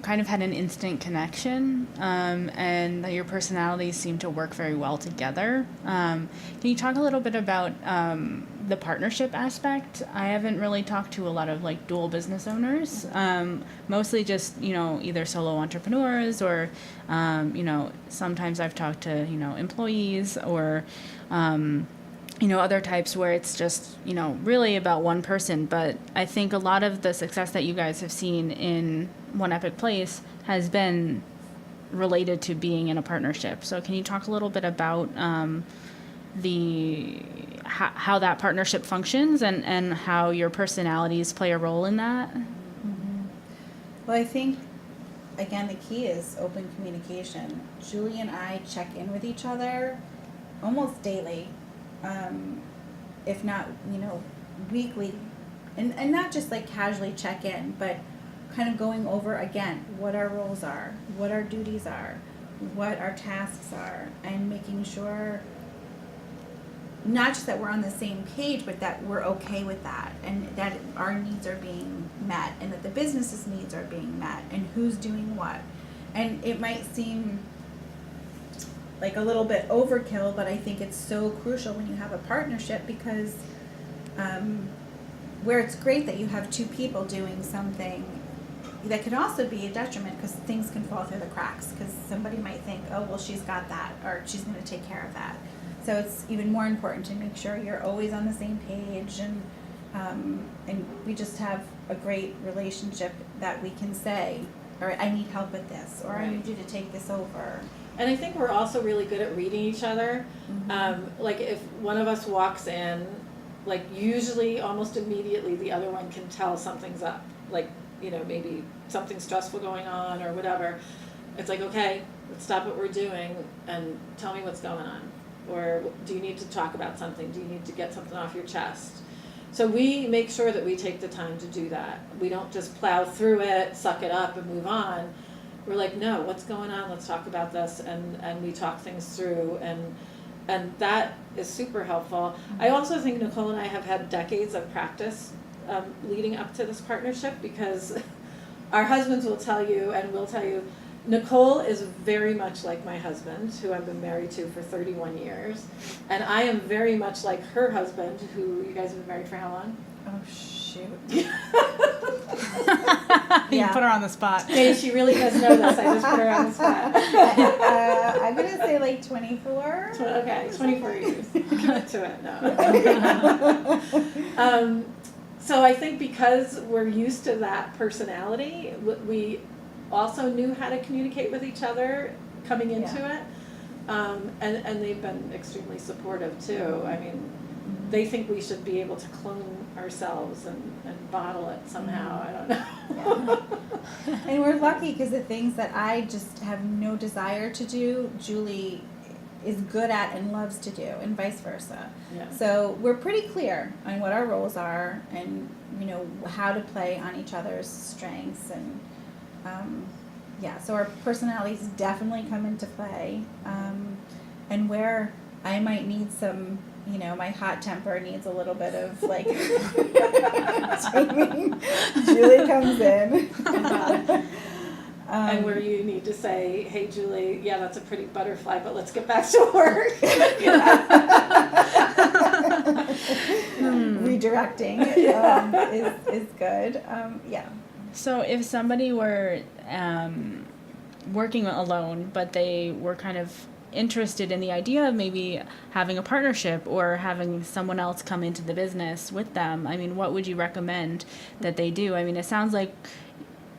kind of had an instant connection, and that your personalities seem to work very well together. Can you talk a little bit about the partnership aspect? I haven't really talked to a lot of like dual business owners, mostly just, either solo entrepreneurs or, sometimes I've talked to, employees or, other types where it's just, really about one person. But I think a lot of the success that you guys have seen in One Epic Place has been related to being in a partnership. So can you talk a little bit about how that partnership functions and how your personalities play a role in that? Mm-hmm. Well, I think, again, the key is open communication. Julie and I check in with each other almost daily. If not, weekly, and not just like casually check in, but kind of going over again what our roles are, what our duties are, what our tasks are, and making sure not just that we're on the same page, but that we're okay with that, and that our needs are being met, and that the business's needs are being met, and who's doing what. And it might seem like a little bit overkill, but I think it's so crucial when you have a partnership, because where it's great that you have 2 people doing something, that could also be a detriment, because things can fall through the cracks, because somebody might think, oh, well, she's got that, or she's going to take care of that. So it's even more important to make sure you're always on the same page, and we just have a great relationship that we can say, all right, I need help with this, or I need you to take this over. And I think we're also really good at reading each other. Mm-hmm. Like if one of us walks in, like usually almost immediately the other one can tell something's up. Like, maybe something stressful going on or whatever. It's like, okay, let's stop what we're doing and tell me what's going on. Or do you need to talk about something? Do you need to get something off your chest? So we make sure that we take the time to do that. We don't just plow through it, suck it up, and move on. We're like, no, what's going on? Let's talk about this, and we talk things through, and that is super helpful. Mm-hmm. I also think Nicole and I have had decades of practice leading up to this partnership, because our husbands will tell you, and we'll tell you, Nicole is very much like my husband, who I've been married to for 31 years, and I am very much like her husband, who you guys have been married for how long? Oh, shoot. You put her on the spot. Hey, she really does know this. I just put her on the spot. I'm going to say like 24. Okay, 24 years. Commit to it. No. So I think because we're used to that personality, we also knew how to communicate with each other coming into it. And they've been extremely supportive too. I mean, they think we should be able to clone ourselves and bottle it somehow. I don't know. And we're lucky, because the things that I just have no desire to do, Julie is good at and loves to do, and vice versa. Yeah. So we're pretty clear on what our roles are, and how to play on each other's strengths, and so our personalities definitely come into play, and where I might need some, my hot temper needs a little bit of like taming, Julie comes in. And where you need to say, hey, Julie, yeah, that's a pretty butterfly, but let's get back to work. redirecting is good. Yeah. So if somebody were working alone, but they were kind of interested in the idea of maybe having a partnership or having someone else come into the business with them, I mean, what would you recommend that they do? I mean, it sounds like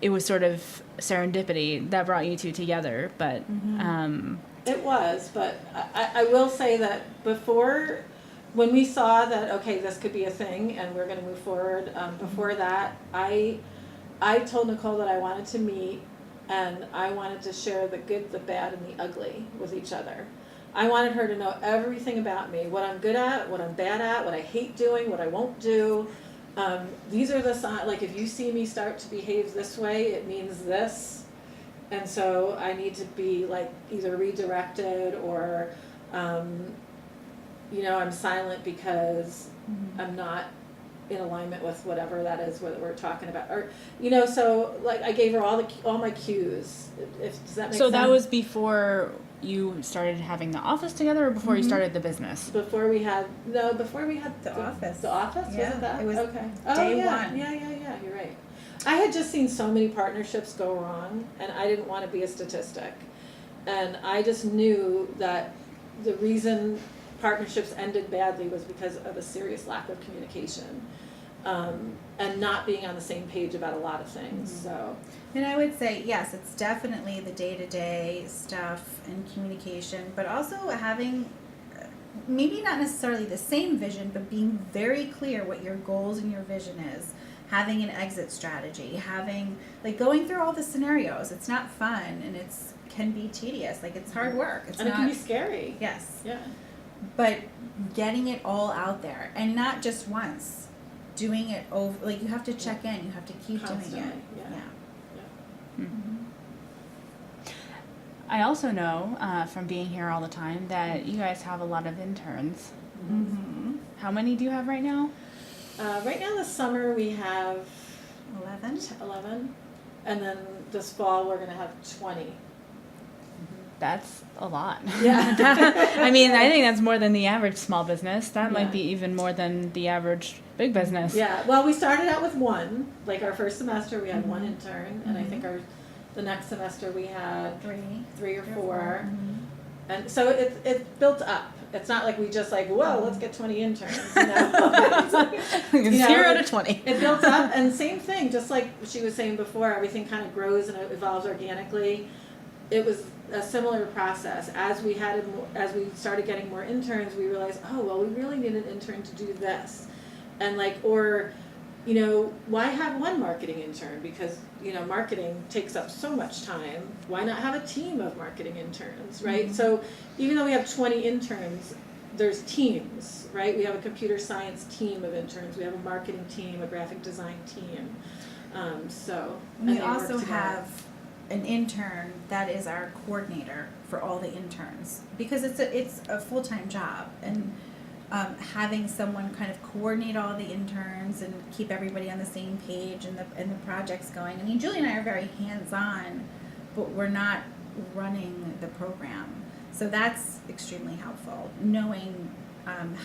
it was sort of serendipity that brought you two together, but It was, but I will say that when we saw that, okay, this could be a thing and we're going to move forward, before that, I told Nicole that I wanted to meet and I wanted to share the good, the bad, and the ugly with each other. I wanted her to know everything about me, what I'm good at, what I'm bad at, what I hate doing, what I won't do. These are the signs, like if you see me start to behave this way, it means this. And so I need to be like either redirected or, I'm silent because I'm not in alignment with whatever that is what we're talking about. Or, so like I gave her all my cues. Does that make sense? So that was before you started having the office together or before you started the business? Before we had the office. The office? Yeah, Wasn't that? it was okay. day yeah. one. Yeah, you're right. I had just seen so many partnerships go wrong, and I didn't want to be a statistic. And I just knew that the reason partnerships ended badly was because of a serious lack of communication, and not being on the same page about a lot of things. So. And I would say, yes, it's definitely the day-to-day stuff and communication, but also having maybe not necessarily the same vision, but being very clear what your goals and your vision is. Having an exit strategy, going through all the scenarios. It's not fun and can be tedious. Like it's hard work. It can be scary. Yes. Yeah. But getting it all out there and not just once, doing it over. Like you have to check in. You have to keep Constantly, doing it. yeah. I also know from being here all the time that you guys have a lot of interns. How many do you have right now? Right now this summer we have 11, and then this fall we're going to have 20. That's a lot. Yeah. I mean, I think that's more than the average small business. That might be even more than the average big business. Yeah. Well, we started out with one. Like our first semester we had one intern, and I think the next semester we had three or four. And so it's built up. It's not like we just whoa, let's get 20 interns. It's like, 0 to 20. It built up, and same thing, just like she was saying before, everything kind of grows and it evolves organically. It was a similar process. As we started getting more interns, we realized, oh, well, we really need an intern to do this. And why have one marketing intern? Because, marketing takes up so much time. Why not have a team of marketing interns, right? So even though we have 20 interns, there's teams, right? We have a computer science team of interns. We have a marketing team, a graphic design team. We also have an intern that is our coordinator for all the interns because it's a full-time job, and having someone kind of coordinate all the interns and keep everybody on the same page and the projects going. I mean, Julie and I are very hands-on, but we're not running the program. So that's extremely helpful, knowing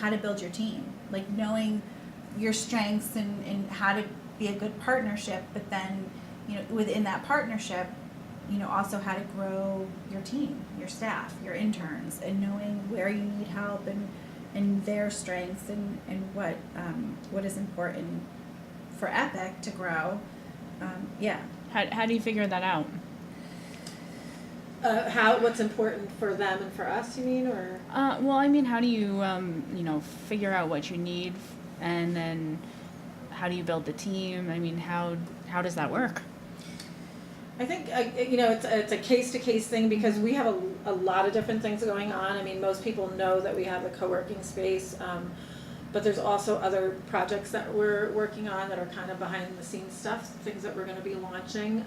how to build your team, like knowing your strengths and how to be a good partnership, but then, within that partnership, also how to grow your team, your staff, your interns, and knowing where you need help and their strengths and what is important for Epic to grow. How do you figure that out? What's important for them and for us, you mean, or? Well, I mean, how do you figure out what you need, and then how do you build the team? I mean, how does that work? I think it's a case-to-case thing because we have a lot of different things going on. I mean, most people know that we have a co-working space, but there's also other projects that we're working on that are kind of behind-the-scenes stuff, things that we're going to be launching.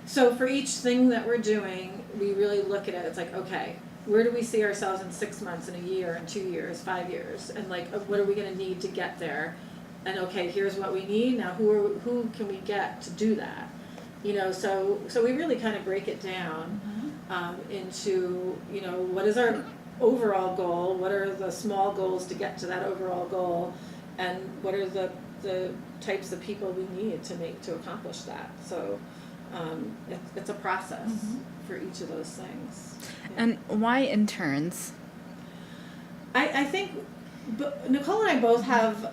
So for each thing that we're doing, we really look at it. It's like, okay, where do we see ourselves in 6 months, in a year, in 2 years, 5 years, and what are we going to need to get there? And okay, here's what we need. Now, who can we get to do that? So we really kind of break it down into, what is our overall goal? What are the small goals to get to that overall goal? and what are the types of people we need to accomplish that. So it's a process for each of those things. Yeah. And why interns? I think Nicole and I both have,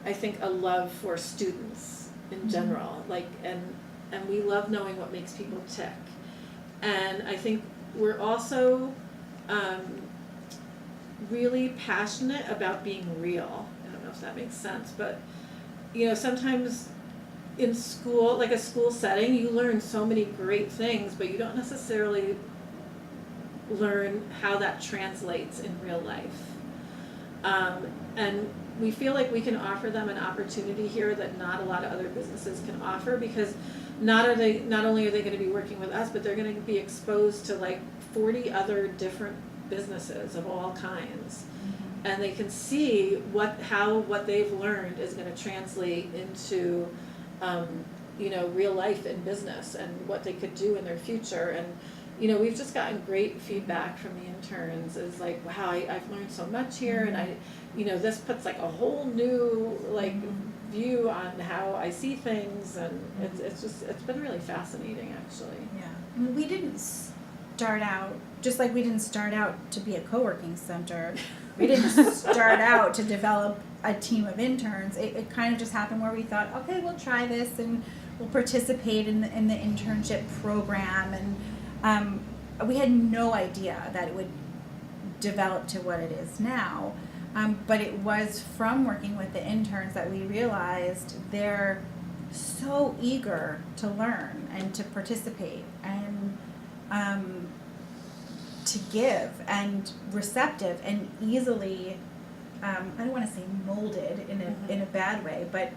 I think, a love for students in general, like, and we love knowing what makes people tick. And I think we're also really passionate about being real. I don't know if that makes sense, but sometimes in school, like a school setting, you learn so many great things, but you don't necessarily learn how that translates in real life. And we feel like we can offer them an opportunity here that not a lot of other businesses can offer, because not only are they going to be working with us, but they're going to be exposed to like 40 other different businesses of all kinds. And they can see how what they've learned is going to translate into real life in business and what they could do in their future. And we've just gotten great feedback from the interns. Is like, wow, I've learned so much here, and this puts like a whole new view on how I see things, and it's been really fascinating, actually. Yeah, I mean, we didn't start out just like we didn't start out to be a co-working center. We didn't start out to develop a team of interns. It kind of just happened where we thought, okay, we'll try this and we'll participate in the internship program, and we had no idea that it would develop to what it is now. But it was from working with the interns that we realized they're so eager to learn and to participate and to give and receptive and easily, I don't want to say molded in a bad way, but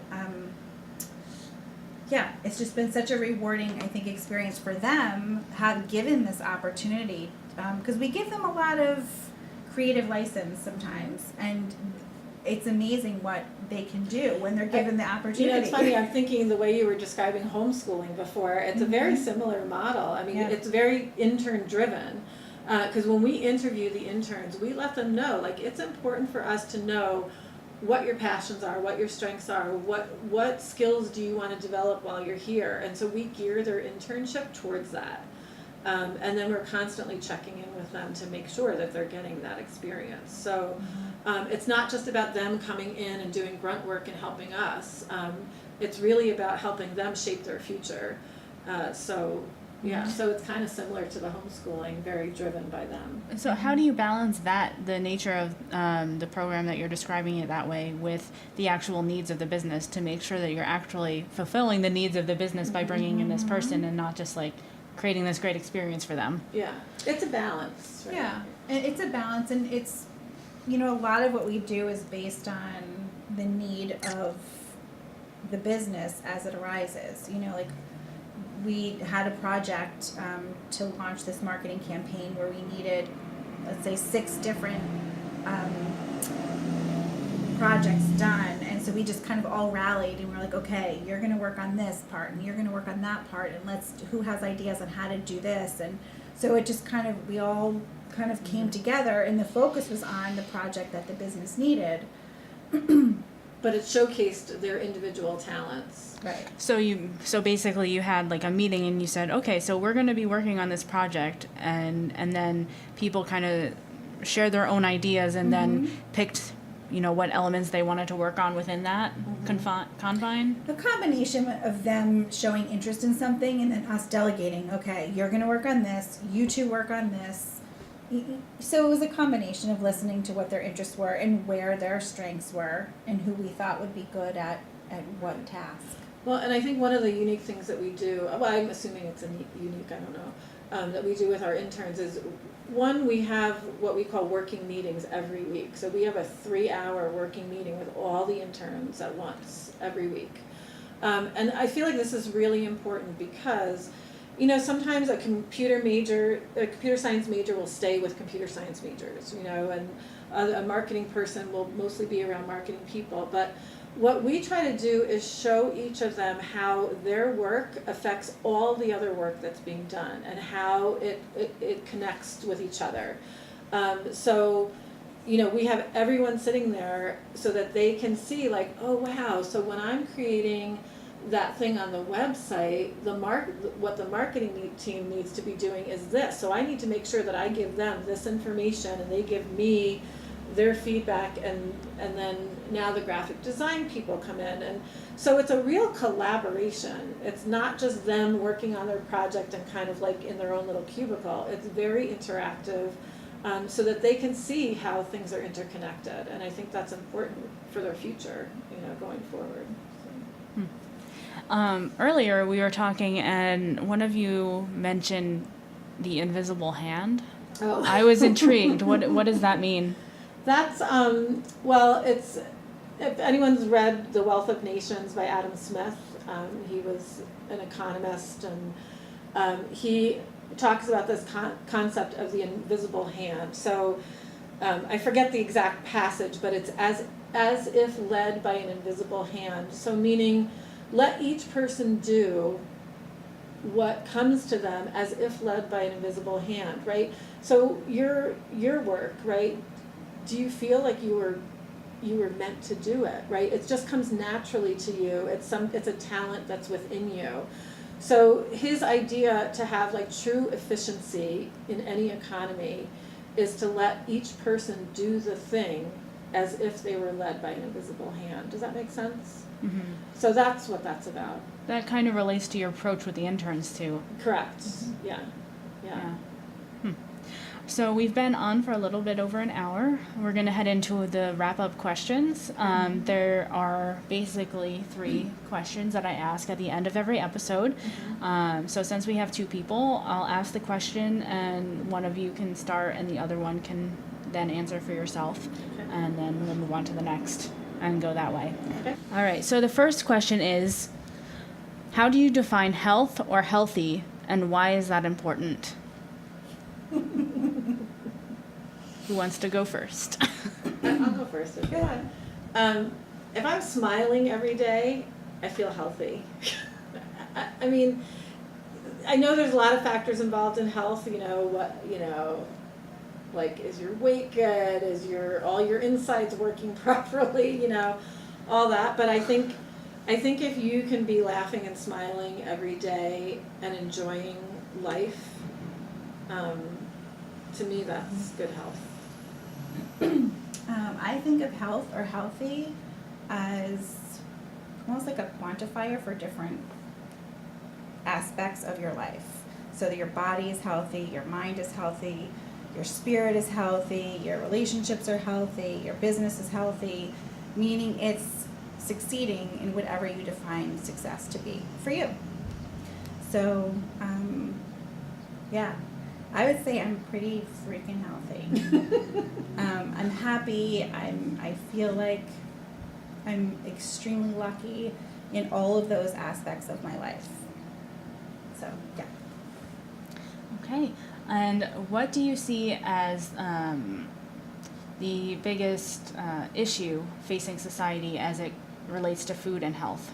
yeah, it's just been such a rewarding, I think, experience for them, have given this opportunity, because we give them a lot of creative license sometimes, and it's amazing what they can do when they're given the opportunity. It's funny, I'm thinking the way you were describing homeschooling before, it's a very similar model. I mean, it's very intern driven, because when we interview the interns, we let them know, like, it's important for us to know what your passions are, what your strengths are, what skills do you want to develop while you're here, and so we gear their internship towards that. And then we're constantly checking in with them to make sure that they're getting that experience. So it's not just about them coming in and doing grunt work and helping us. It's really about helping them shape their future. So it's kind of similar to the homeschooling, very driven by them. So how do you balance the nature of the program that you're describing it that way, with the actual needs of the business, to make sure that you're actually fulfilling the needs of the business by bringing in this person and not just like creating this great experience for them? Yeah, it's a balance. Right? Yeah, it's a balance, and it's, a lot of what we do is based on the need of the business as it arises. Like, we had a project to launch this marketing campaign where we needed, let's say, 6 different projects done, and so we just kind of all rallied and we're like, okay, you're going to work on this part and you're going to work on that part, and who has ideas on how to do this. And so it just kind of, we all kind of came together, and the focus was on the project that the business needed. But it showcased their individual talents. Right. So basically you had like a meeting and you said, okay, so we're going to be working on this project, and then people kind of shared their own ideas and then picked what elements they wanted to work on within that confine? The combination of them showing interest in something and then us delegating, okay, you're going to work on this, you two work on this. So it was a combination of listening to what their interests were and where their strengths were and who we thought would be good at what task. Well, and I think one of the unique things that we do, well, I'm assuming it's unique, I don't know, that we do with our interns is, one, we have what we call working meetings every week. So we have a 3-hour working meeting with all the interns at once every week. And I feel like this is really important because, sometimes a computer science major will stay with computer science majors, and a marketing person will mostly be around marketing people. But what we try to do is show each of them how their work affects all the other work that's being done and how it connects with each other. So we have everyone sitting there so that they can see like, oh wow, so when I'm creating that thing on the website, what the marketing team needs to be doing is this. So I need to make sure that I give them this information and they give me their feedback, and then now the graphic design people come in, and so it's a real collaboration. It's not just them working on their project and kind of like in their own little cubicle. It's very interactive, so that they can see how things are interconnected, and I think that's important for their future, going forward. So. Earlier we were talking and one of you mentioned the invisible hand. Oh. I was intrigued. What does that mean? That's, it's, if anyone's read The Wealth of Nations by Adam Smith, he was an economist, and he talks about this concept of the invisible hand. So I forget the exact passage, but it's as if led by an invisible hand. So meaning, let each person do what comes to them as if led by an invisible hand, right? So your work, right? Do you feel like you were meant to do it, right? It just comes naturally to you. It's a talent that's within you. So his idea to have like true efficiency in any economy is to let each person do the thing as if they were led by an invisible hand. Does that make sense? Mm-hmm. So that's what that's about. That kind of relates to your approach with the interns too. Correct. Mm-hmm. Yeah. So we've been on for a little bit over an hour. We're going to head into the wrap-up questions. There are basically 3 questions that I ask at the end of every episode. So since we have 2 people, I'll ask the question and one of you can start and the other one can then answer for yourself. Okay. And then we'll move on to the next and go that way. Okay. All right, so the first question is, how do you define health or healthy, and why is that important? Who wants to go first? I'll go first. Okay. Go ahead. If I'm smiling every day, I feel healthy. I mean, I know there's a lot of factors involved in health. Like, is your weight good? Is all your insides working properly? All that. But I think if you can be laughing and smiling every day and enjoying life, to me that's good health. I think of health or healthy as almost like a quantifier for different aspects of your life. So that your body is healthy, your mind is healthy, your spirit is healthy, your relationships are healthy, your business is healthy, meaning it's succeeding in whatever you define success to be for you. So, I would say I'm pretty freaking healthy. I'm happy. I feel like I'm extremely lucky in all of those aspects of my life. So, yeah. Okay. And what do you see as the biggest issue facing society as it relates to food and health?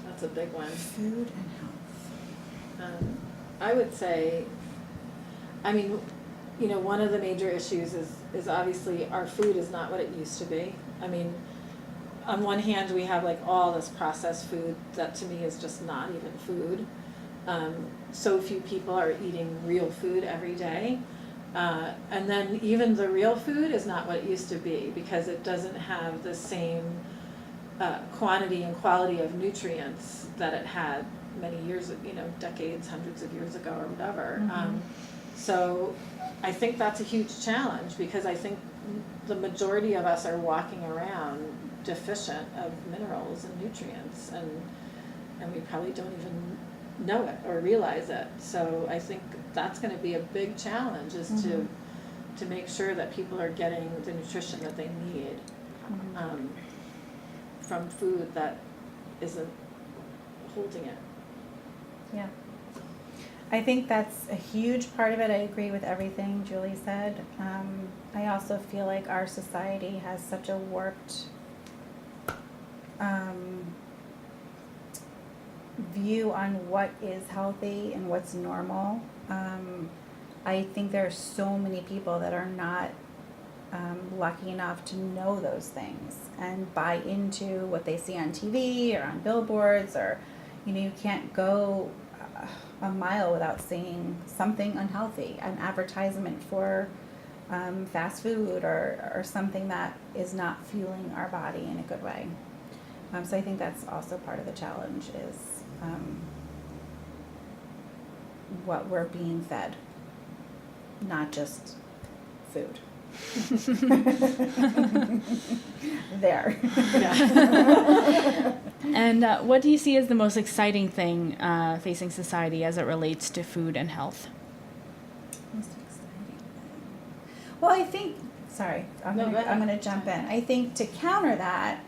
That's a big one. Food and health. I would say, one of the major issues is obviously our food is not what it used to be. On one hand, we have like all this processed food that to me is just not even food. So few people are eating real food every day. And then even the real food is not what it used to be because it doesn't have the same quantity and quality of nutrients that it had many years, decades, hundreds of years ago or whatever. Mm-hmm. So I think that's a huge challenge because I think the majority of us are walking around deficient of minerals and nutrients, and we probably don't even know it or realize it. So I think that's going to be a big challenge is to make sure that people are getting the nutrition that they need from food that isn't holding it. Yeah. I think that's a huge part of it. I agree with everything Julie said. I also feel like our society has such a warped view on what is healthy and what's normal. I think there are so many people that are not lucky enough to know those things and buy into what they see on TV or on billboards, or, you can't go a mile without seeing something unhealthy, an advertisement for fast food or something that is not fueling our body in a good way. So I think that's also part of the challenge is what we're being fed, not just food. There. Yeah. And what do you see as the most exciting thing facing society as it relates to food and health? Most exciting thing. Well, I think, sorry, I'm going to jump in. I think to counter that,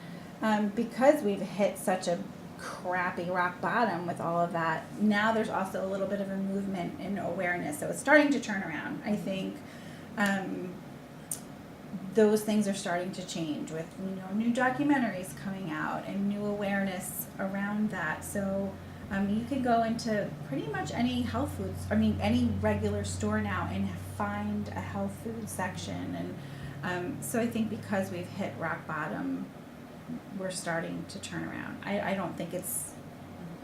because we've hit such a crappy rock bottom with all of that, now there's also a little bit of a movement in awareness. So it's starting to turn around. I think those things are starting to change with, new documentaries coming out and new awareness around that. So you can go into pretty much any health foods, any regular store now and find a health food section. And so I think because we've hit rock bottom, we're starting to turn around. I don't think it's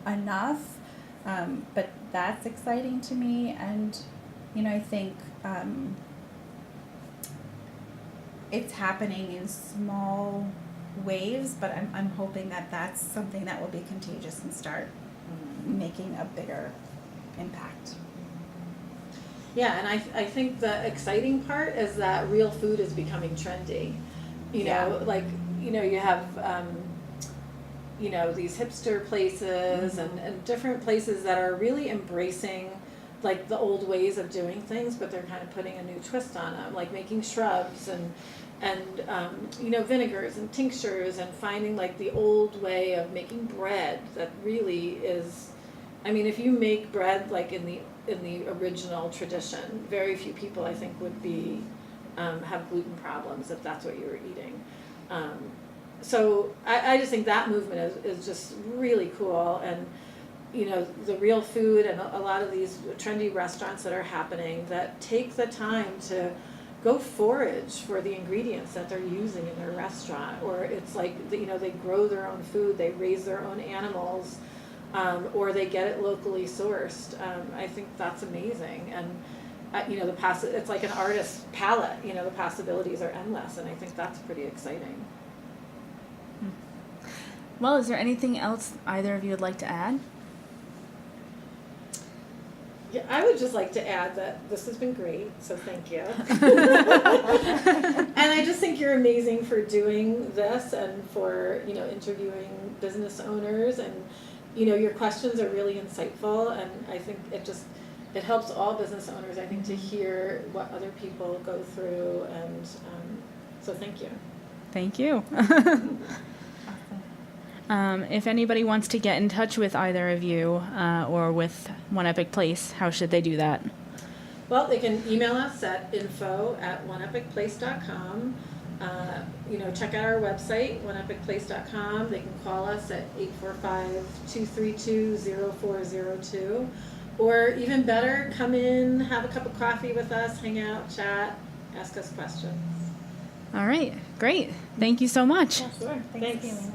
enough, but that's exciting to me. And, I think it's happening in small waves, but I'm hoping that that's something that will be contagious and start making a bigger impact. Yeah, and I think the exciting part is that real food is becoming trendy. You have, these hipster places and different places that are really embracing like the old ways of doing things, but they're kind of putting a new twist on them, like making shrubs and vinegars and tinctures, and finding like the old way of making bread that really is, if you make bread like in the original tradition, very few people I think would be have gluten problems if that's what you were eating. So I just think that movement is just really cool. And the real food and a lot of these trendy restaurants that are happening that take the time to go forage for the ingredients that they're using in their restaurant, or it's like, they grow their own food, they raise their own animals, or they get it locally sourced. I think that's amazing. And it's like an artist's palette, the possibilities are endless, and I think that's pretty exciting. Well, is there anything else either of you would like to add? Yeah, I would just like to add that this has been great, so thank you. And I just think you're amazing for doing this and for, interviewing business owners, and, your questions are really insightful, and I think it helps all business owners, I think, to hear what other people go through, and so thank you. Thank you. If anybody wants to get in touch with either of you or with One Epic Place, how should they do that? Well, they can email us at info@oneepicplace.com. Check out our website, oneepicplace.com. They can call us at 845-232-0402. Or even better, come in, have a cup of coffee with us, hang out, chat, ask us questions. All right, great. Thank you so much. Yeah, sure. Thanks.